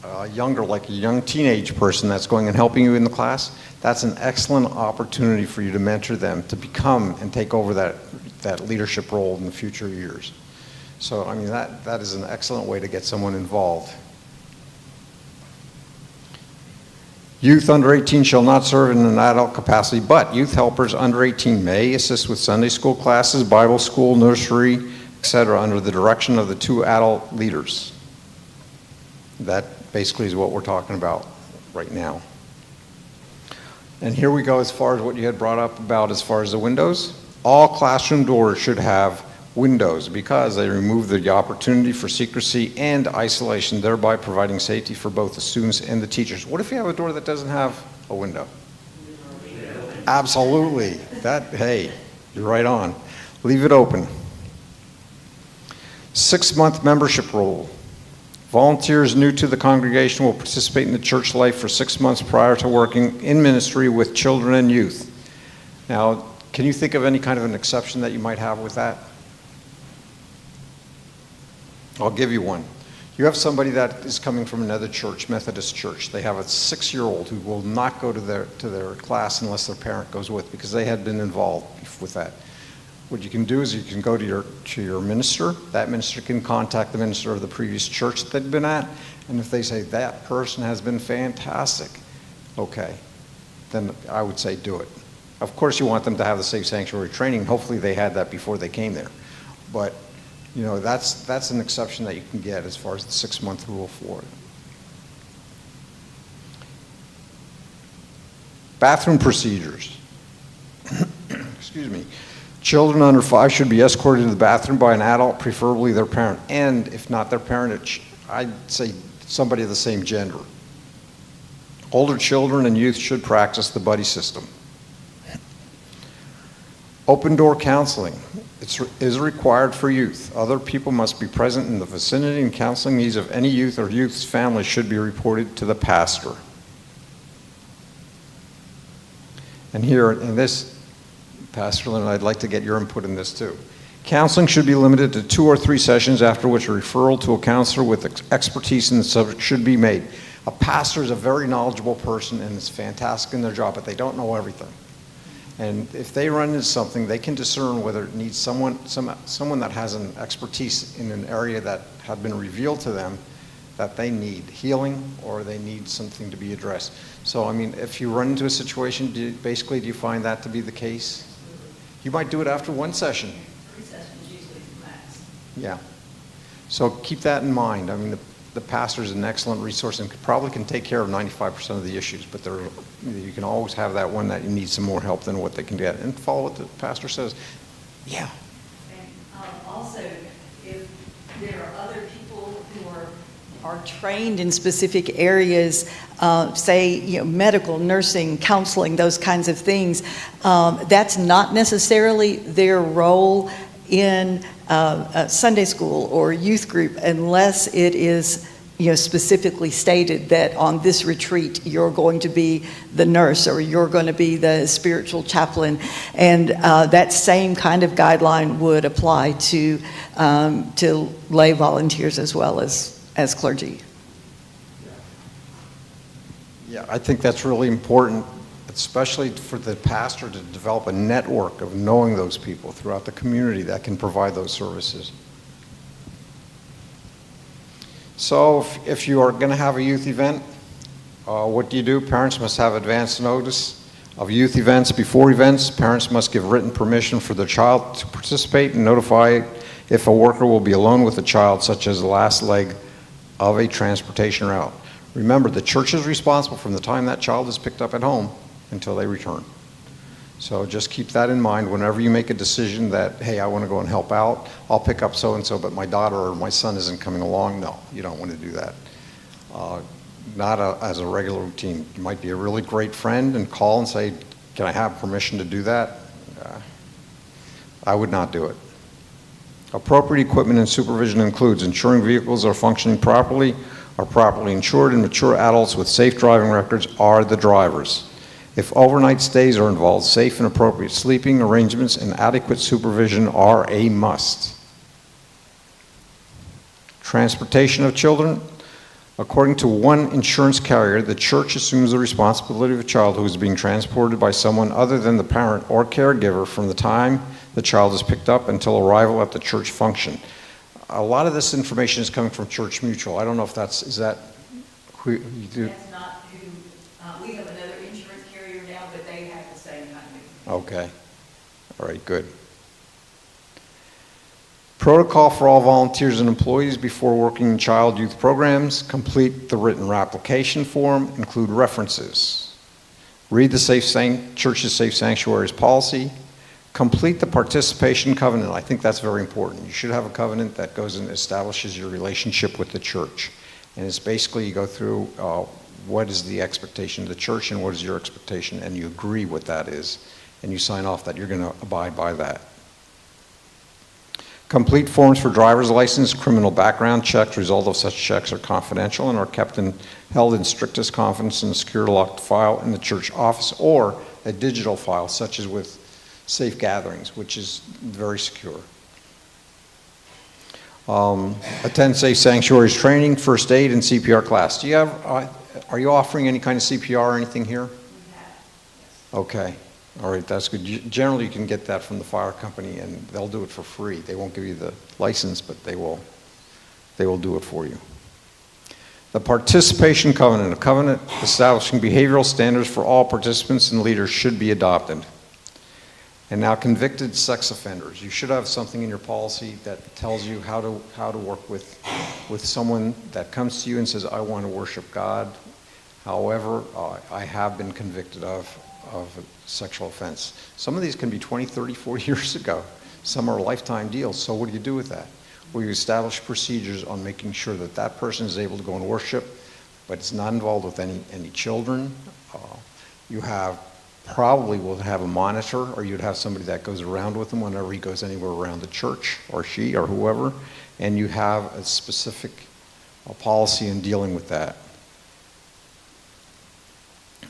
a young teenage person that's going and helping you in the class, that's an excellent opportunity for you to mentor them to become and take over that leadership role in the future years. So, I mean, that is an excellent way to get someone involved. Youth under 18 shall not serve in an adult capacity, but youth helpers under 18 may assist with Sunday school classes, Bible school, nursery, etc., under the direction of the 2 adult leaders. That basically is what we're talking about right now. And here we go as far as what you had brought up about as far as the windows. All classroom doors should have windows because they remove the opportunity for secrecy and isolation, thereby providing safety for both the students and the teachers. What if you have a door that doesn't have a window? Absolutely. Hey, you're right on. Leave it open. 6-month membership rule. Volunteers new to the congregation will participate in the church life for 6 months prior to working in ministry with children and youth. Now, can you think of any kind of an exception that you might have with that? I'll give you one. You have somebody that is coming from another church, Methodist church. They have a 6-year-old who will not go to their class unless their parent goes with, because they had been involved with that. What you can do is you can go to your minister. That minister can contact the minister of the previous church that they've been at, and if they say that person has been fantastic, okay, then I would say do it. Of course, you want them to have the safe sanctuary training. Hopefully, they had that before they came there, but that's an exception that you can get as far as the 6-month rule for it. Bathroom procedures. Excuse me. Children under 5 should be escorted to the bathroom by an adult, preferably their parent. And if not their parent, I'd say somebody of the same gender. Older children and youth should practice the buddy system. Open door counseling is required for youth. Other people must be present in the vicinity, and counseling needs of any youth or youth's family should be reported to the pastor. And here in this, Pastor Lynn, I'd like to get your input in this too. Counseling should be limited to 2 or 3 sessions, after which a referral to a counselor with expertise in the subject should be made. A pastor is a very knowledgeable person and is fantastic in their job, but they don't know everything. And if they run into something, they can discern whether it needs someone that has an expertise in an area that had been revealed to them that they need healing or they need something to be addressed. So, I mean, if you run into a situation, do you find that to be the case? You might do it after 1 session.
3 sessions usually is the max.
Yeah. So keep that in mind. I mean, the pastor is an excellent resource and probably can take care of 95% of the issues, but you can always have that one that you need some more help than what they can get. And follow what the pastor says. Yeah.
And also, if there are other people who
are trained in specific areas, say, medical, nursing, counseling, those kinds of things, that's not necessarily their role in a Sunday school or youth group unless it is specifically stated that on this retreat you're going to be the nurse or you're going to be the spiritual chaplain, and that same kind of guideline would apply to lay volunteers as well as clergy.
Yeah, I think that's really important especially for the pastor to develop a network of knowing those people throughout the community that can provide those services. So if you are going to have a youth event, what do? Parents must have advance notice of youth events before events. Parents must give written permission for their child to participate and notify if a worker will be alone with the child, such as the last leg of a transportation route. Remember, the church is responsible from the time that child is picked up at home until they return. So just keep that in mind whenever you make a decision that, hey, I want to go and help out. I'll pick up so-and-so, but my daughter or my son isn't coming along. No, you don't want to do that. Not as a regular routine. You might be a really great friend and call and say, can I have permission to do that? I would not do it. Appropriate equipment and supervision includes ensuring vehicles are functioning properly, are properly insured, and mature adults with safe driving records are the drivers. If overnight stays are involved, safe and appropriate sleeping arrangements and adequate supervision are a must. Transportation of children. According to one insurance carrier, the church assumes the responsibility of a child who is being transported by someone other than the parent or caregiver from the time the child is picked up until arrival at the church function. A lot of this information is coming from Church Mutual. I don't know if is that who you do?
That's not who, we have another insurance carrier now, but they have the same kind of.
Okay. All right, good. Protocol for all volunteers and employees before working in child youth programs. Complete the written application form. Include references. Read the church's Safe Sanctuaries policy. Complete the participation covenant. I think that's very important. You should have a covenant that goes and establishes your relationship with the church. And it's basically you go through what is the expectation of the church and what is your expectation, and you agree what that is. And you sign off that you're going to abide by that. Complete forms for driver's license, criminal background checks. Result of such checks are confidential and are held in strictest confidence in a secure locked file in the church office or a digital file, such as with Safe Gatherings, which is very secure. Attend Safe Sanctuaries training, first aid, and CPR class. Do you have? Are you offering any kind of CPR or anything here?
We have, yes.
Okay. All right, that's good. Generally, you can get that from the fire company, and they'll do it for free. They won't give you the license, but they will do it for you. The participation covenant. A covenant establishing behavioral standards for all participants and leaders should be adopted. And now, convicted sex offenders. You should have something in your policy that tells you how to work with someone that comes to you and says, I want to worship God. However, I have been convicted of a sexual offense. Some of these can be 20, 30, 40 years ago. Some are lifetime deals. So what do you do with that? Well, you establish procedures on making sure that that person is able to go and worship, but it's not involved with any children. You probably will have a monitor, or you'd have somebody that goes around with him whenever he goes anywhere around the church, or she, or whoever, and you have a specific policy in dealing with that.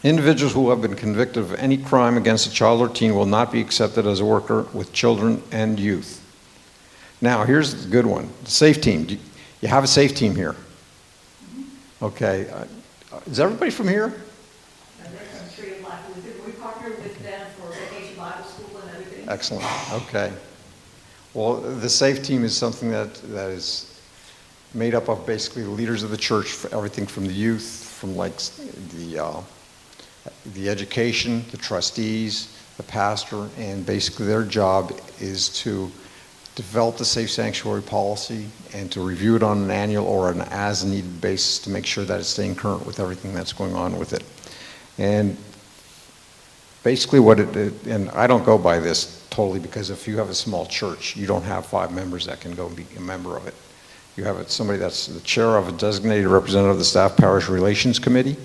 Individuals who have been convicted of any crime against a child or teen will not be accepted as a worker with children and youth. Now, here's the good one, the SAFE team. You have a SAFE team here. Okay. Is everybody from here?
They're from Tree of Life. We partner with them for Vacation Bible School and everything.
Excellent. Okay. Well, the SAFE team is something that is made up of basically the leaders of the church, for everything from the youth, from like the education, the trustees, the pastor, and basically their job is to develop the Safe Sanctuary policy and to review it on an annual or an as-needed basis to make sure that it's staying current with everything that's going on with it. And basically and I don't go by this totally, because if you have a small church, you don't have 5 members that can go and be a member of it. You have somebody that's the chair of a designated representative of the Staff Parish Relations Committee.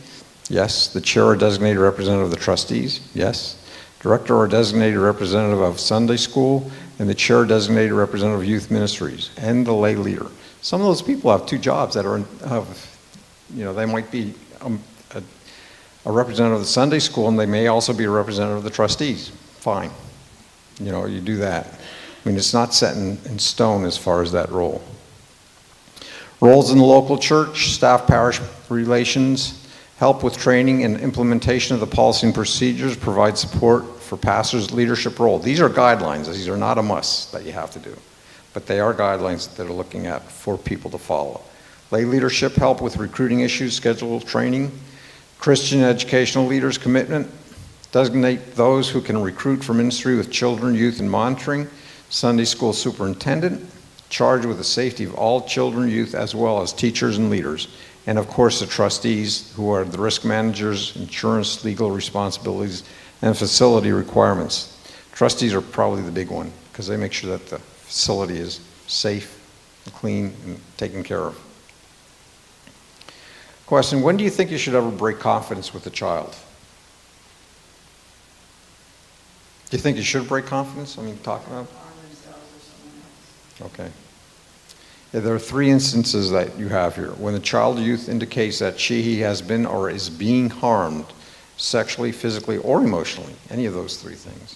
Yes. The chair or designated representative of the trustees. Yes. Director or designated representative of Sunday school, and the chair or designated representative of youth ministries, and the lay leader. Some of those people have 2 jobs that are, they might be a representative of the Sunday school, and they may also be a representative of the trustees. Fine. You do that. I mean, it's not set in stone as far as that role. Roles in the local church, staff parish relations, help with training and implementation of the policy and procedures, provide support for pastors' leadership role. These are guidelines. These are not a must that you have to do, but they are guidelines that are looking at for people to follow. Lay leadership, help with recruiting issues, schedule training, Christian educational leaders commitment, designate those who can recruit for ministry with children, youth, and monitoring, Sunday school superintendent, charged with the safety of all children, youth, as well as teachers and leaders, and of course the trustees, who are the risk managers, insurance, legal responsibilities, and facility requirements. Trustees are probably the big one, because they make sure that the facility is safe, clean, and taken care of. Question, when do you think you should ever break confidence with a child? Do you think you should break confidence? I mean, talk about. Okay. Yeah, there are 3 instances that you have here. When the child or youth indicates that he has been or is being harmed sexually, physically, or emotionally, any of those 3 things.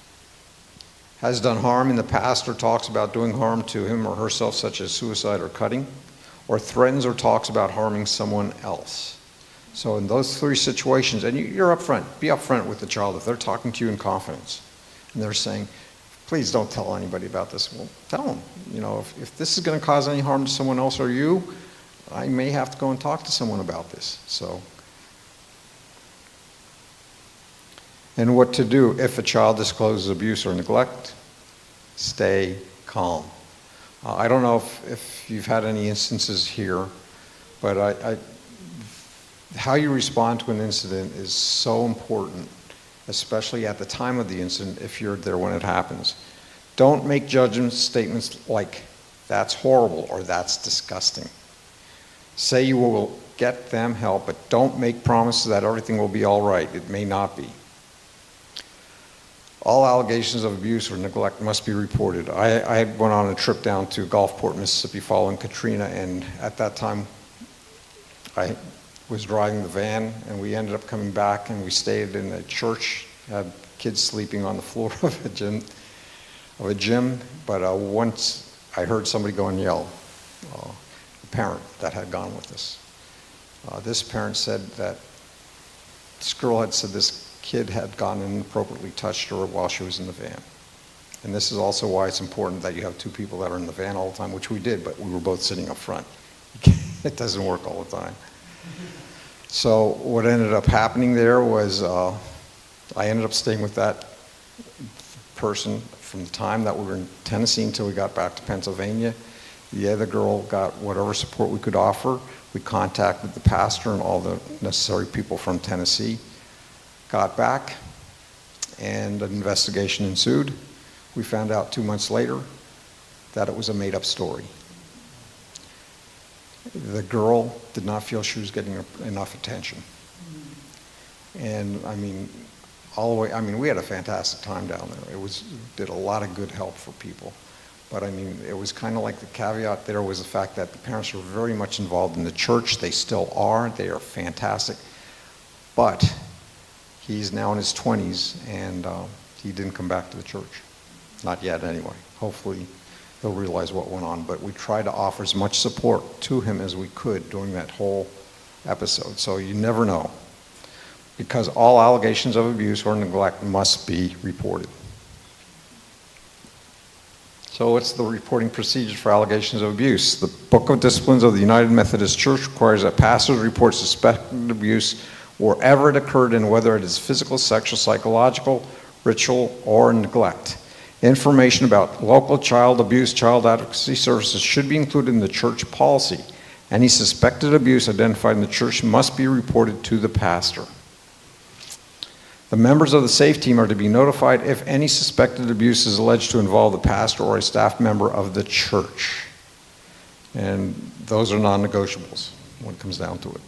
Has done harm in the past or talks about doing harm to him or herself, such as suicide or cutting, or threatens or talks about harming someone else. So in those 3 situations, and you're upfront, be upfront with the child if they're talking to you in confidence and they're saying, please don't tell anybody about this. Well, tell them, you know, if this is going to cause any harm to someone else or you, I may have to go and talk to someone about this. So, and what to do if a child discloses abuse or neglect? Stay calm. I don't know if you've had any instances here, but how you respond to an incident is so important, especially at the time of the incident if you're there when it happens. Don't make judgment statements like, that's horrible or that's disgusting. Say you will get them help, but don't make promises that everything will be all right. It may not be. All allegations of abuse or neglect must be reported. I went on a trip down to Gulfport, Mississippi following Katrina, and at that time I was driving the van, and we ended up coming back and we stayed in a church, had kids sleeping on the floor of a gym, but once I heard somebody go and yell, a parent that had gone with us. This parent said that this girl had said this kid had gone and inappropriately touched her while she was in the van. And this is also why it's important that you have 2 people that are in the van all the time, which we did, but we were both sitting up front. It doesn't work all the time. So what ended up happening there was I ended up staying with that person from the time that we were in Tennessee until we got back to Pennsylvania. The other girl got whatever support we could offer. We contacted the pastor and all the necessary people from Tennessee. Got back, and an investigation ensued. We found out 2 months later that it was a made-up story. The girl did not feel she was getting enough attention. And I mean, all the way, I mean, we had a fantastic time down there. Did a lot of good help for people. But I mean, it was kind of like the caveat there was the fact that the parents were very much involved in the church. They still are. They are fantastic. But he's now in his 20s, and he didn't come back to the church. Not yet, anyway. Hopefully, he'll realize what went on. But we tried to offer as much support to him as we could during that whole episode. So you never know. Because all allegations of abuse or neglect must be reported. So what's the reporting procedure for allegations of abuse? The Book of Disciplines of the United Methodist Church requires that pastors report suspected abuse wherever it occurred, and whether it is physical, sexual, psychological, ritual, or neglect. Information about local child abuse, child advocacy services should be included in the church policy. Any suspected abuse identified in the church must be reported to the pastor. The members of the SAFE team are to be notified if any suspected abuse is alleged to involve the pastor or a staff member of the church. And those are non-negotiables when it comes down to it.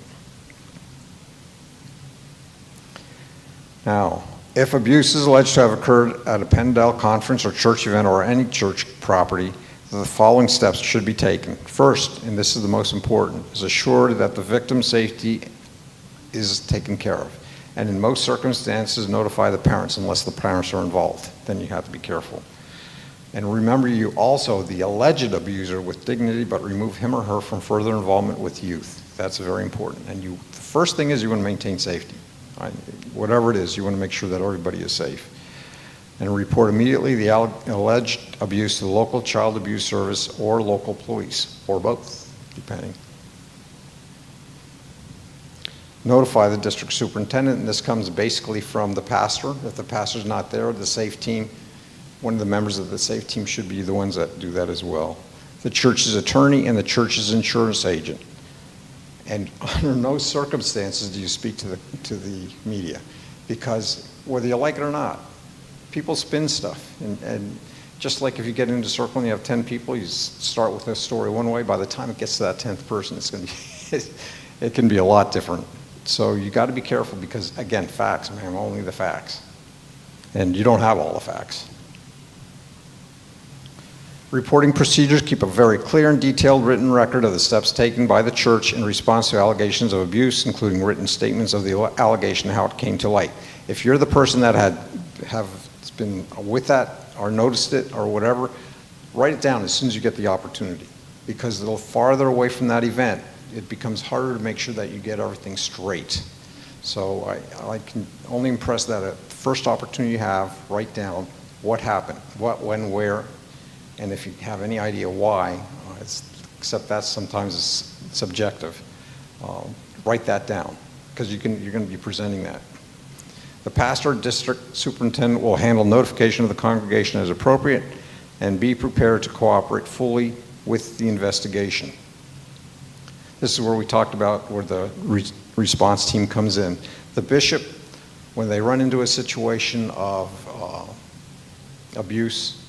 Now, if abuse is alleged to have occurred at a Pendel conference or church event or any church property, the following steps should be taken. First, and this is the most important, is assure that the victim's safety is taken care of. And in most circumstances, notify the parents unless the parents are involved. Then you have to be careful. And remember, you also, the alleged abuser, with dignity, but remove him or her from further involvement with youth. That's very important. And the first thing is you want to maintain safety. Whatever it is, you want to make sure that everybody is safe. And report immediately the alleged abuse to the local child abuse service or local police, or both, depending. Notify the district superintendent, and this comes basically from the pastor. If the pastor's not there, the SAFE team, one of the members of the SAFE team should be the ones that do that as well. The church's attorney and the church's insurance agent. And under no circumstances do you speak to the media, because whether you like it or not, people spin stuff. And just like if you get into a circle and you have 10 people, you start with a story one way, by the time it gets to that 10th person, it's going to be, it can be a lot different. So you got to be careful because, again, facts, man, only the facts. And you don't have all the facts. Reporting procedures: keep a very clear and detailed written record of the steps taken by the church in response to allegations of abuse, including written statements of the allegation and how it came to light. If you're the person that have been with that or noticed it or whatever, write it down as soon as you get the opportunity, because the farther away from that event, it becomes harder to make sure that you get everything straight. So I can only impress that at the first opportunity you have, write down what happened, what, when, where, and if you have any idea why, except that sometimes is subjective, write that down, because you're going to be presenting that. The pastor or district superintendent will handle notification of the congregation as appropriate, and be prepared to cooperate fully with the investigation. This is where we talked about where the response team comes in. The bishop, when they run into a situation of abuse,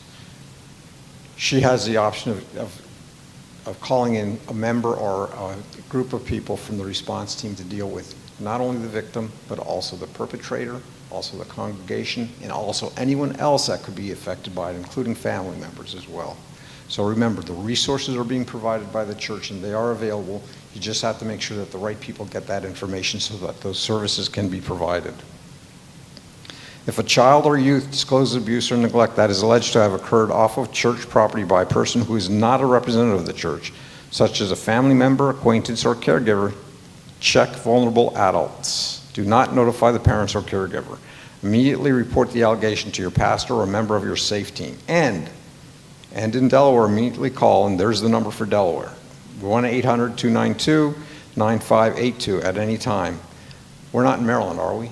she has the option of calling in a member or a group of people from the response team to deal with not only the victim, but also the perpetrator, also the congregation, and also anyone else that could be affected by it, including family members as well. So remember, the resources are being provided by the church and they are available. You just have to make sure that the right people get that information so that those services can be provided. If a child or youth discloses abuse or neglect that is alleged to have occurred off of church property by a person who is not a representative of the church, such as a family member, acquaintance, or caregiver, check vulnerable adults. Do not notify the parents or caregiver. Immediately report the allegation to your pastor or a member of your SAFE team. And in Delaware, immediately call, and there's the number for Delaware, 1-800-292-9582 at any time. We're not in Maryland, are we?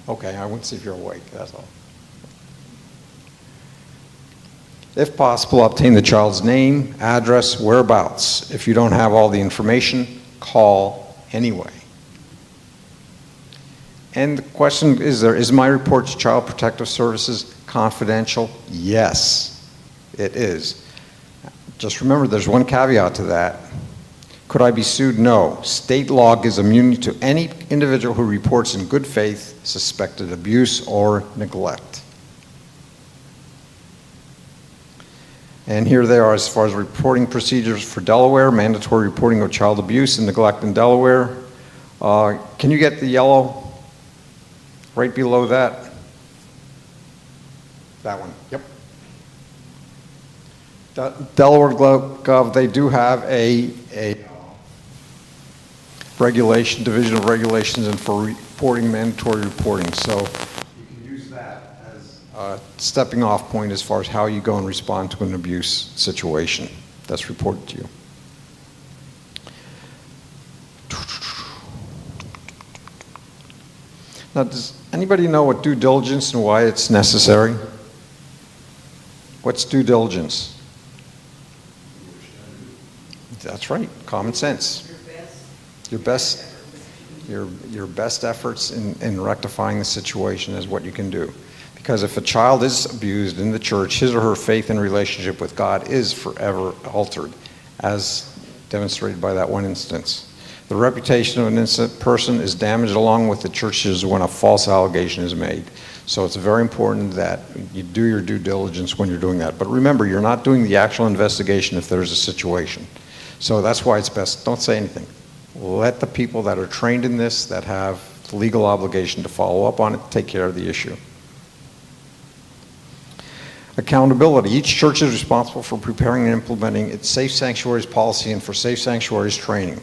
Okay, I want to see if you're awake, that's all. If possible, obtain the child's name, address, whereabouts. If you don't have all the information, call anyway. And the question is my report to Child Protective Services confidential? Yes, it is. Just remember, there's one caveat to that. Could I be sued? No. State law gives immunity to any individual who reports in good faith suspected abuse or neglect. And here they are as far as reporting procedures for Delaware: mandatory reporting of child abuse and neglect in Delaware. Can you get the yellow right below that? That one, yep. Delaware Gov, they do have a regulation, division of regulations, and for reporting, mandatory reporting. So you can use that as a stepping off point as far as how you go and respond to an abuse situation that's reported to you. Now, does anybody know what due diligence and why it's necessary? What's due diligence? That's right, common sense. Your best efforts in rectifying the situation is what you can do. Because if a child is abused in the church, his or her faith and relationship with God is forever altered, as demonstrated by that one instance. The reputation of an innocent person is damaged along with the church's when a false allegation is made. So it's very important that you do your due diligence when you're doing that. But remember, you're not doing the actual investigation if there's a situation. So that's why it's best, don't say anything. Let the people that are trained in this, that have the legal obligation to follow up on it, take care of the issue. Accountability. Each church is responsible for preparing and implementing its safe sanctuaries policy and for safe sanctuaries training.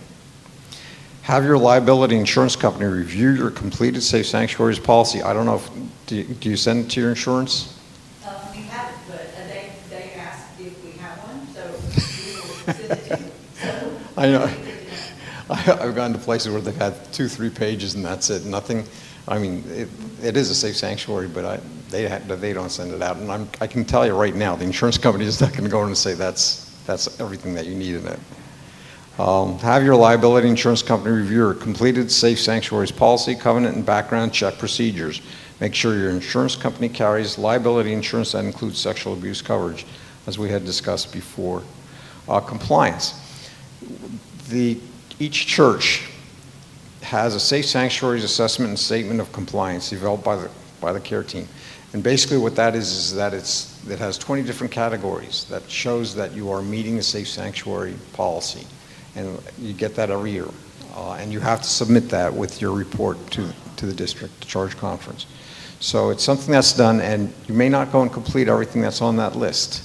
Have your liability insurance company review your completed safe sanctuaries policy. I don't know if, do you send it to your insurance?
We haven't, but they asked if we have one, so we will send it to them. So
I know. I've gone to places where they've had 2-3 pages and that's it, nothing. I mean, it is a safe sanctuary, but they don't send it out. And I can tell you right now, the insurance company is not going to go in and say that's everything that you need in it. Have your liability insurance company review your completed safe sanctuaries policy, covenant, and background check procedures. Make sure your insurance company carries liability insurance that includes sexual abuse coverage, as we had discussed before. Compliance. Each church has a safe sanctuaries assessment and statement of compliance developed by the care team. And basically what that is that it has 20 different categories that shows that you are meeting the safe sanctuary policy. And you get that every year. And you have to submit that with your report to the district charge conference. So it's something that's done, and you may not go and complete everything that's on that list,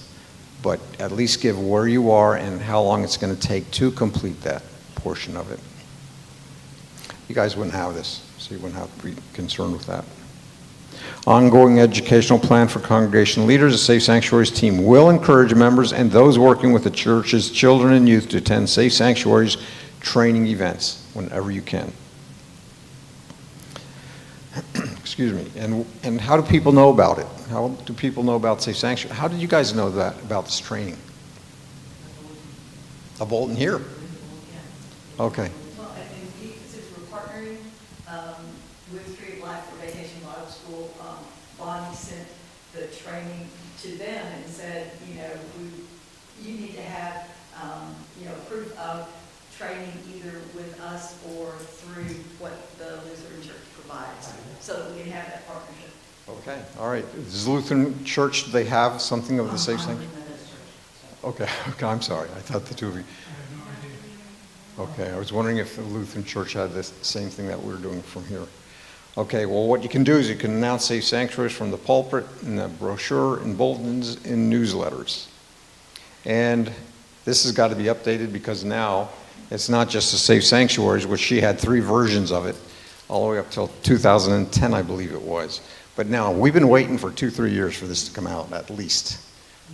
but at least give where you are and how long it's going to take to complete that portion of it. You guys wouldn't have this, so you wouldn't have to be concerned with that. Ongoing educational plan for congregation leaders. The Safe Sanctuaries team will encourage members and those working with the church's children and youth to attend Safe Sanctuaries training events whenever you can. Excuse me. And how do people know about it? How do people know about Safe Sanctuary? How did you guys know that about this training? A Bolton here. Okay.
Well, and since we're partnering with Tree of Life for Vacation Bible School, Bonnie sent the training to them and said, you need to have, proof of training either with us or through what the Lutheran Church provides, so that we can have that partnership.
Okay. All right. Does Lutheran Church, do they have something of the Safe Sanctuary? Okay. Okay. I'm sorry. I thought the two of you. Okay, I was wondering if the Lutheran Church had the same thing that we're doing from here. Okay, well, what you can do is you can announce safe sanctuaries from the pulpit, in the brochure, in bulletins, in newsletters. And this has got to be updated because now it's not just the safe sanctuaries, which she had 3 versions of it, all the way up till 2010, I believe it was. But now, we've been waiting for 2-3 years for this to come out, at least.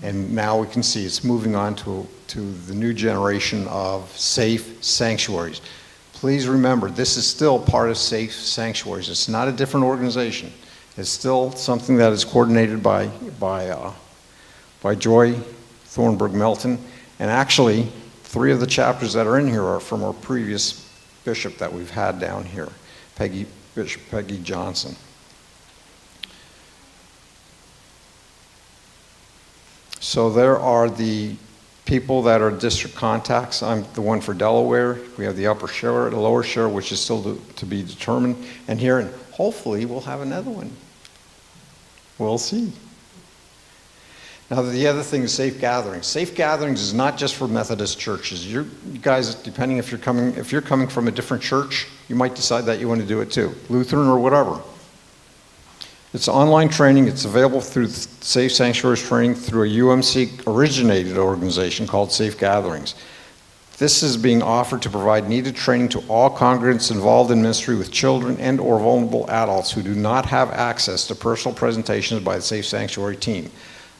And now we can see it's moving on to the new generation of safe sanctuaries. Please remember, this is still part of Safe Sanctuaries. It's not a different organization. It's still something that is coordinated by Joy Thornburg Melton. And actually, 3 of the chapters that are in here are from our previous bishop that we've had down here, Bishop Peggy Johnson. So there are the people that are district contacts. I'm the one for Delaware. We have the upper share, the lower share, which is still to be determined. And here, and hopefully, we'll have another one. We'll see. Now, the other thing is safe gatherings. Safe gatherings is not just for Methodist churches. You guys, depending if you're coming from a different church, you might decide that you want to do it too, Lutheran or whatever. It's online training. It's available through Safe Sanctuaries training through a UMC-originated organization called Safe Gatherings. This is being offered to provide needed training to all congregants involved in ministry with children and or vulnerable adults who do not have access to personal presentations by the Safe Sanctuary team.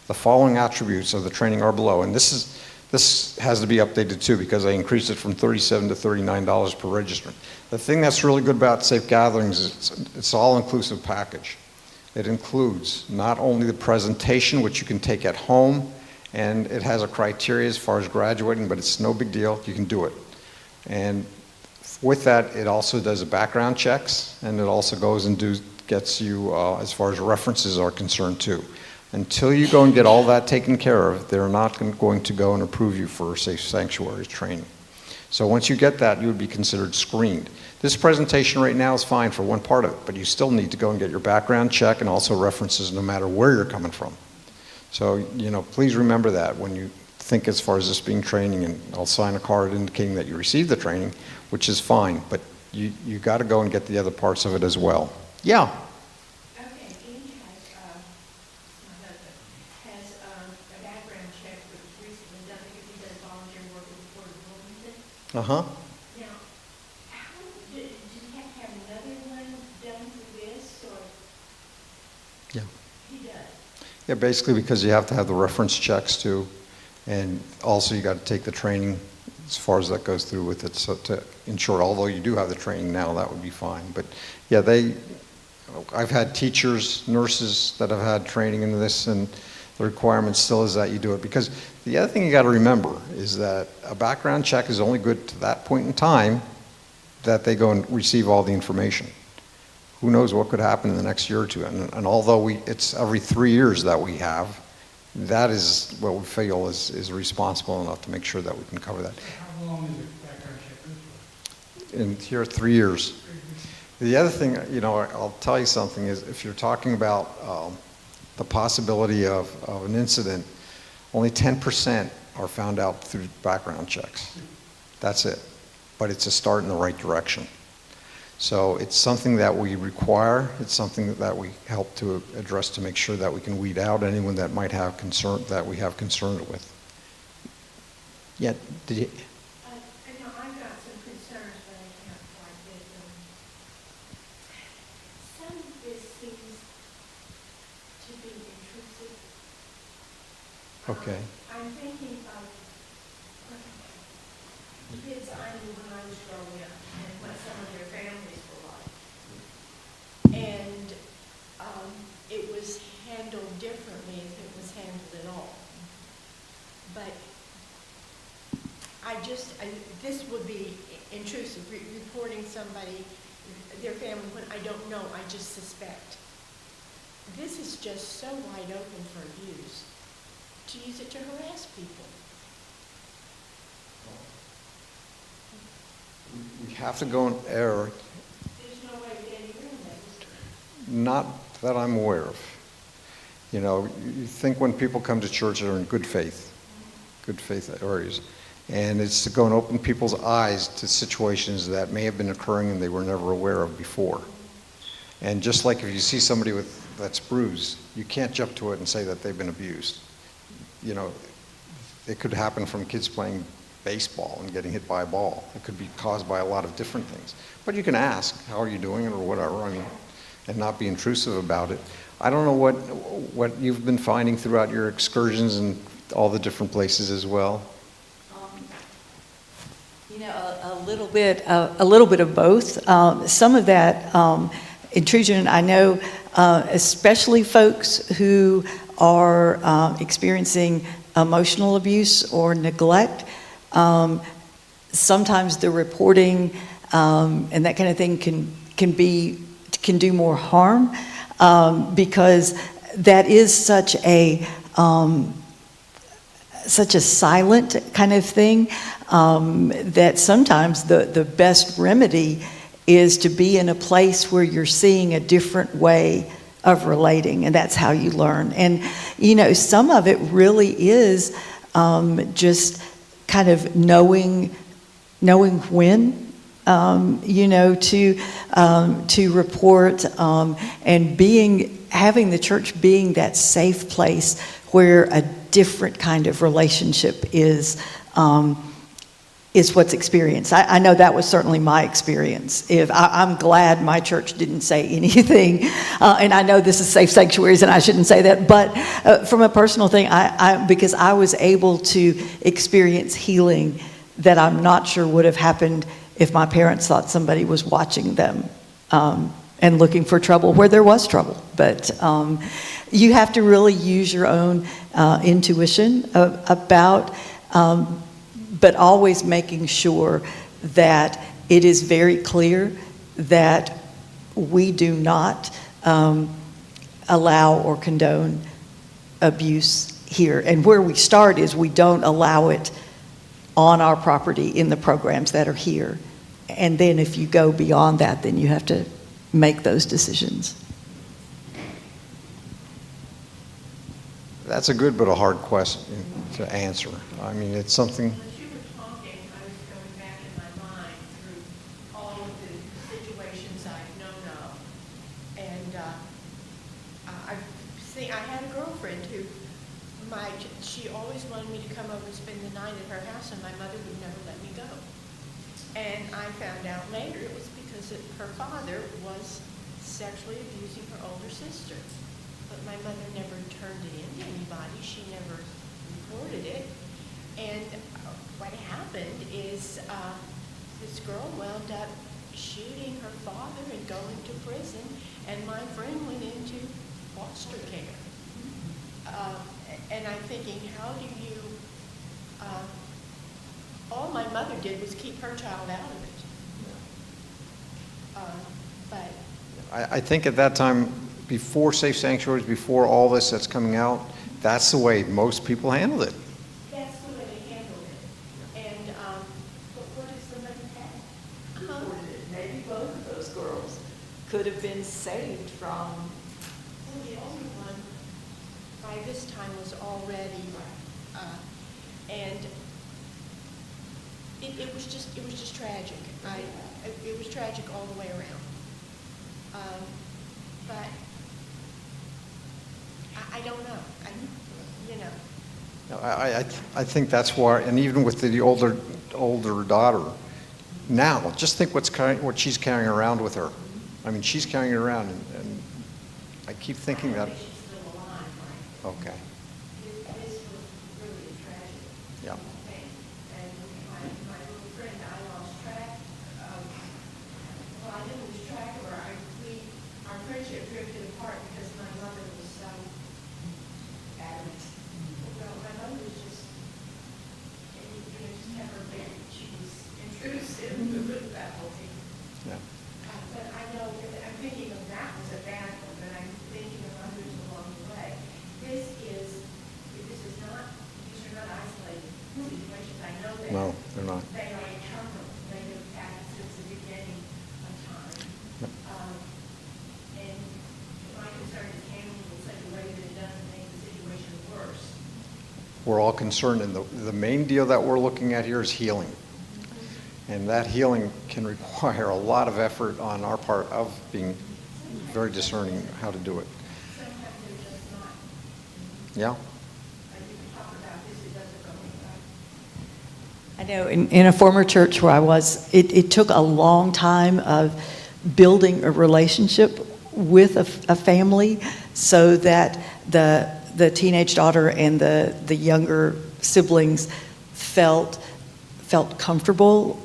The following attributes of the training are below, and this has to be updated too because I increased it from $37 to $39 per registrant. The thing that's really good about Safe Gatherings is it's an all-inclusive package. It includes not only the presentation, which you can take at home, and it has a criteria as far as graduating, but it's no big deal. You can do it. And with that, it also does background checks, and it also goes and gets you as far as references are concerned too. Until you go and get all that taken care of, they're not going to go and approve you for Safe Sanctuaries training. So once you get that, you would be considered screened. This presentation right now is fine for one part of it, but you still need to go and get your background check and also references no matter where you're coming from. So, please remember that when you think as far as this being training, and I'll sign a card indicating that you received the training, which is fine, but you got to go and get the other parts of it as well. Yeah?
Okay, Amy my husband, has a background check that was recently done because he does volunteer work with the Port of Wilmington.
Uh-huh.
Now, how
Yeah, basically because you have to have the reference checks too, and also you got to take the training as far as that goes through with it, so to ensure, although you do have the training now, that would be fine. But yeah, I've had teachers, nurses that have had training in this, and the requirement still is that you do it. Because the other thing you got to remember is that a background check is only good to that point in time that they go and receive all the information. Who knows what could happen in the next year or two? And although it's every 3 years that we have, that is what we feel is responsible enough to make sure that we can cover that.
How long is a background check good for?
In here, 3 years. The other thing, I'll tell you something, is if you're talking about the possibility of an incident, only 10% are found out through background checks. That's it. But it's a start in the right direction. So it's something that we require. It's something that we help to address to make sure that we can weed out anyone that might have concern, that we have concern with. Yeah, did you?
I know I've got some concerns, but I can't quite get them. Some of this seems to be intrusive.
Okay.
I'm thinking of kids I knew when I was growing up and what some of their families were like. And it was handled differently if it was handled at all. But this would be intrusive, reporting somebody, their family, when I don't know, I just suspect. This is just so wide open for abuse, to use it to harass people.
We have to go in error,
There's no way of getting rid of this.
not that I'm aware of. You think when people come to church, they're in good faith areas. And it's to go and open people's eyes to situations that may have been occurring and they were never aware of before. And just like if you see somebody that's bruised, you can't jump to it and say that they've been abused. It could happen from kids playing baseball and getting hit by a ball. It could be caused by a lot of different things. But you can ask, how are you doing, or whatever, and not be intrusive about it. I don't know what you've been finding throughout your excursions and all the different places as well.
A little bit of both. Some of that intrusion, I know, especially folks who are experiencing emotional abuse or neglect. Sometimes the reporting and that kind of thing can do more harm because that is such a silent kind of thing that sometimes the best remedy is to be in a place where you're seeing a different way of relating, and that's how you learn. And some of it really is just kind of knowing when to report, and having the church being that safe place where a different kind of relationship is what's experienced. I know that was certainly my experience. I'm glad my church didn't say anything, and I know this is safe sanctuaries and I shouldn't say that, but from a personal thing, because I was able to experience healing that I'm not sure would have happened if my parents thought somebody was watching them and looking for trouble where there was trouble. But you have to really use your own intuition about, but always making sure that it is very clear that we do not allow or condone abuse here. And where we start is we don't allow it on our property in the programs that are here. And then if you go beyond that, then you have to make those decisions.
That's a good but a hard question to answer. I mean, it's something.
As you were talking, I was going back in my mind through all of the situations I've known of. And I had a girlfriend who, she always wanted me to come over and spend the night at her house, and my mother would never let me go. And I found out later it was because her father was sexually abusing her older sister. but my mother never turned it in to anybody. She never reported it. And what happened is this girl wound up shooting her father and going to prison, and my friend went into foster care. And I'm thinking, how do you, all my mother did was keep her child out of it. But
I think at that time, before safe sanctuaries, before all this that's coming out, that's the way most people handled it.
that's the way they handled it. And, but what does somebody have?
Reported it. Maybe both of those girls could have been saved from.
Well, the only one by this time was already, and it was just tragic. It was tragic all the way around. But I don't know.
I think that's why, and even with the older daughter, now, just think what she's carrying around with her. I mean, she's carrying it around, and I keep thinking that.
I think she's still alive, right?
Okay,
This was really a tragedy.
yeah.
And my little friend, I lost track of, well, I didn't lose track of her. Our friendship drifted apart because my mother was so adamant. Well, my mother was just, just kept her there. She was intrusive with that whole thing.
Yeah.
But I know, I'm thinking of that was a bad one, but I'm thinking of others along the way. This is not, these are not isolated situations. I know that.
No, they're not.
They are eternal. They have happened since the beginning of time. And my concern is handling it in such a way that it doesn't make the situation worse.
We're all concerned, and the main deal that we're looking at here is healing. And that healing can require a lot of effort on our part of being very discerning how to do it.
Sometimes they're just not.
Yeah?
You can talk about this, it doesn't go anywhere.
I know in a former church where I was, it took a long time of building a relationship with a family so that the teenage daughter and the younger siblings felt comfortable,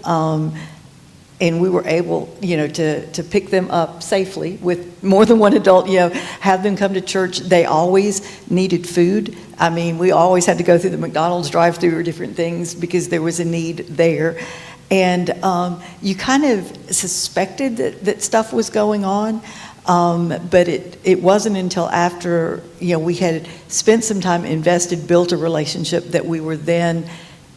and we were able, to pick them up safely with more than one adult, have them come to church. They always needed food. I mean, we always had to go through the McDonald's drive-through or different things because there was a need there. And you kind of suspected that stuff was going on, but it wasn't until after, we had spent some time, invested, built a relationship, that we were then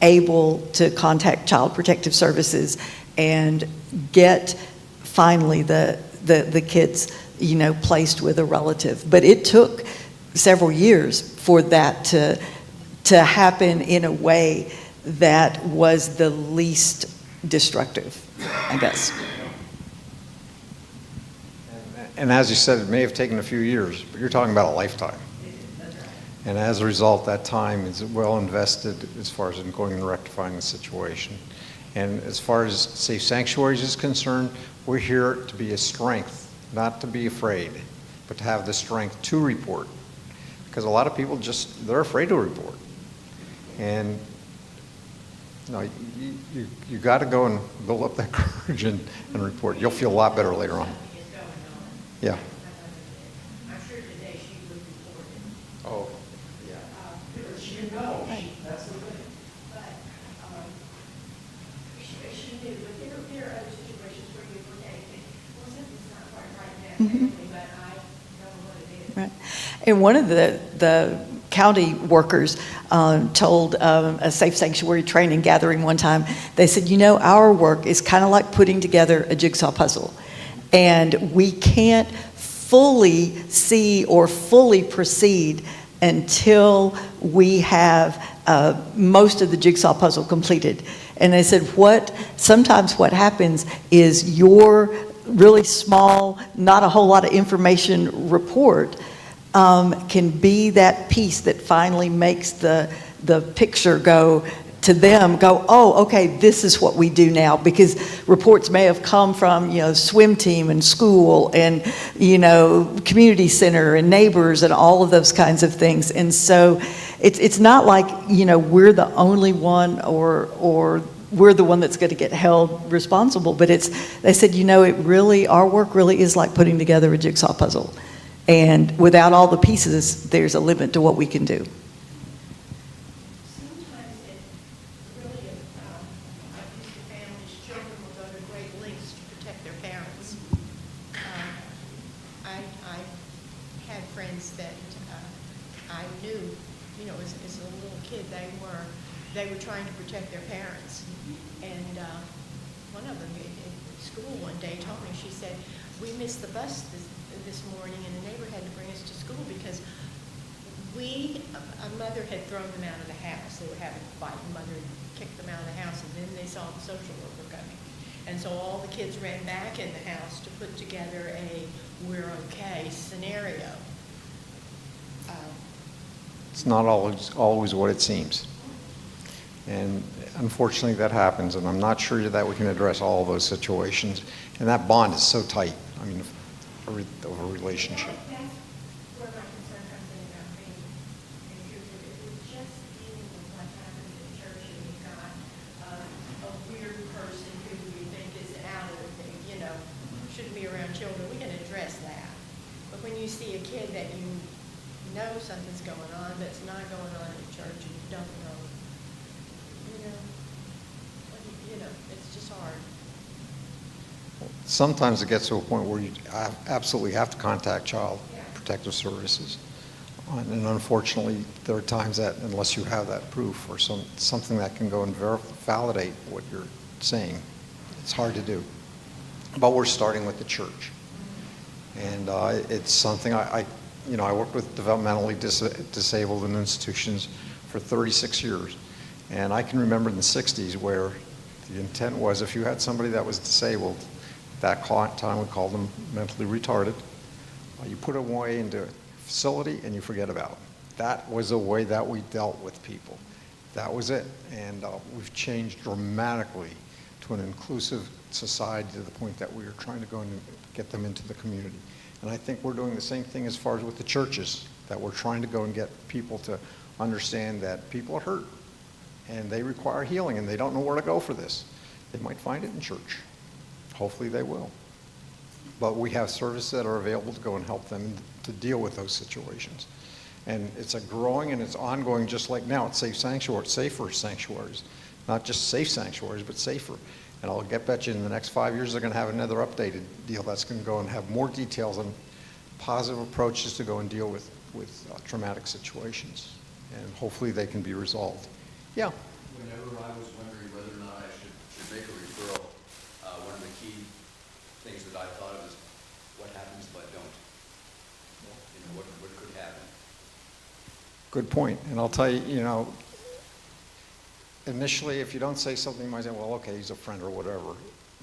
able to contact Child Protective Services and get finally the kids, placed with a relative. But it took several years for that to happen in a way that was the least destructive, I guess.
And as you said, it may have taken a few years, but you're talking about a lifetime. And as a result, that time is well invested as far as in going and rectifying the situation. And as far as safe sanctuaries is concerned, we're here to be a strength, not to be afraid, but to have the strength to report. Because a lot of people they're afraid to report. And you got to go and build up that courage and report. You'll feel a lot better later on. Yeah.
I'm sure today she would report it.
Oh.
That's the thing.
But, she knew, but there are other situations where you look at it and think, well, something's not quite right in that family, but I know what it is.
Right. And one of the county workers told a safe sanctuary training gathering one time, they said, our work is kind of like putting together a jigsaw puzzle. And we can't fully see or fully proceed until we have most of the jigsaw puzzle completed. And they said, sometimes what happens is your really small, not a whole lot of information report can be that piece that finally makes the picture go to them go, oh, okay, this is what we do now, because reports may have come from, swim team and school and, community center and neighbors and all of those kinds of things. And so it's not like, we're the only one or we're the one that's going to get held responsible, but they said, our work really is like putting together a jigsaw puzzle. And without all the pieces, there's a limit to what we can do.
Sometimes it really, abusive families, children will go to great lengths to protect their parents. I had friends that I knew, as a little kid, they were trying to protect their parents. And one of them in school one day told me, she said, we missed the bus this morning, and the neighbor had to bring us to school because a mother had thrown them out of the house. They were having a fight, and mother kicked them out of the house, and then they saw the social worker coming. And so all the kids ran back in the house to put together a we're okay scenario.
It's not always what it seems. And unfortunately, that happens, and I'm not sure that we can address all of those situations. And that bond is so tight, of a relationship.
That's where my concern comes in about being intrusive. If we're just dealing with what happens in church and you've got a weird person who you think is out of the thing, shouldn't be around children, we can address that. But when you see a kid that you know something's going on that's not going on in church and you don't know, it's just hard.
Sometimes it gets to a point where you absolutely have to contact Child Protective Services. And unfortunately, there are times that unless you have that proof or something that can go and validate what you're saying, it's hard to do. But we're starting with the church. And it's something I worked with developmentally disabled in institutions for 36 years. And I can remember in the 60s where the intent was if you had somebody that was disabled, that time we called them mentally retarded, you put them away into a facility and you forget about them. That was the way that we dealt with people. That was it. And we've changed dramatically to an inclusive society to the point that we are trying to go and get them into the community. And I think we're doing the same thing as far as with the churches, that we're trying to go and get people to understand that people are hurt and they require healing and they don't know where to go for this. They might find it in church. Hopefully they will. But we have services that are available to go and help them to deal with those situations. And it's a growing and it's ongoing, just like now, it's safer sanctuaries. Not just safe sanctuaries, but safer. And I'll bet you in the next 5 years, they're going to have another updated deal that's going to go and have more details on positive approaches to go and deal with traumatic situations. And hopefully they can be resolved. Yeah.
Whenever I was wondering whether or not I should make a referral, one of the key things that I thought of is what happens if I don't? What could happen?
Good point. And I'll tell you, initially, if you don't say something, you might say, well, okay, he's a friend or whatever,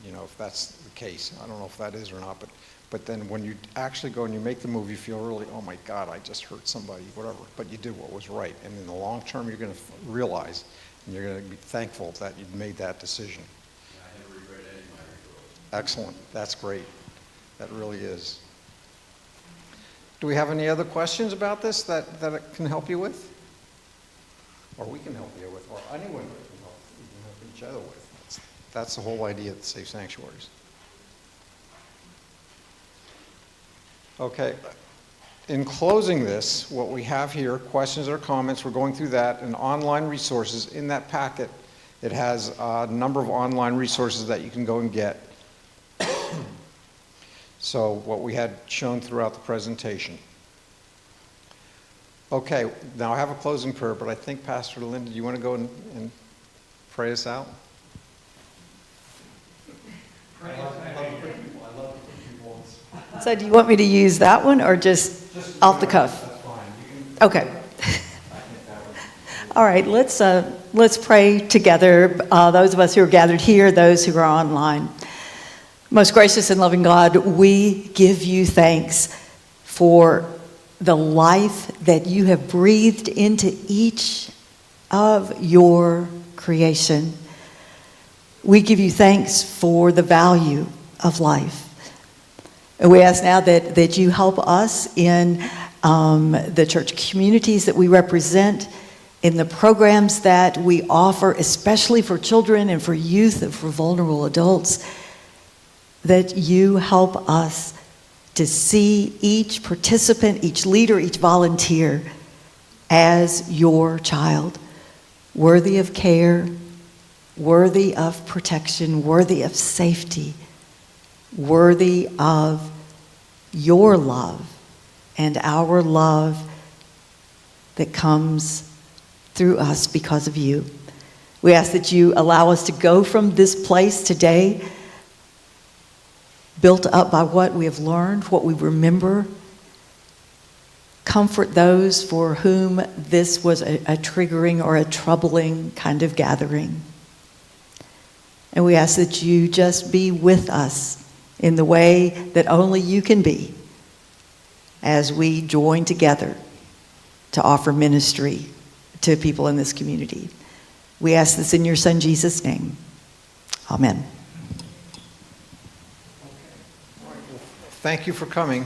if that's the case. I don't know if that is or not, but then when you actually go and you make the move, you feel really, oh my God, I just hurt somebody, whatever. But you did what was right. And in the long term, you're going to realize, and you're going to be thankful that you made that decision.
Yeah, I never regret any of my referrals.
Excellent. That's great. That really is. Do we have any other questions about this that it can help you with? Or we can help you with, or anyone can help, we can help each other with. That's the whole idea of the safe sanctuaries. Okay, in closing this, what we have here, questions or comments, we're going through that, and online resources. In that packet, it has a number of online resources that you can go and get. So what we had shown throughout the presentation. Okay, now I have a closing prayer, but I think Pastor Linda, do you want to go and pray us out?
I love to put people on.
So do you want me to use that one or just off the cuff?
That's fine. You can,
Okay.
I think that would.
All right, let's pray together, those of us who are gathered here, those who are online. Most gracious and loving God, we give you thanks for the life that you have breathed into each of your creation. We give you thanks for the value of life. And we ask now that you help us in the church communities that we represent, in the programs that we offer, especially for children and for youth and for vulnerable adults, that you help us to see each participant, each leader, each volunteer as your child, worthy of care, worthy of protection, worthy of safety, worthy of your love and our love that comes through us because of you. We ask that you allow us to go from this place today built up by what we have learned, what we remember. Comfort those for whom this was a triggering or a troubling kind of gathering. And we ask that you just be with us in the way that only you can be as we join together to offer ministry to people in this community. We ask this in your Son, Jesus' name. Amen.
Thank you for coming.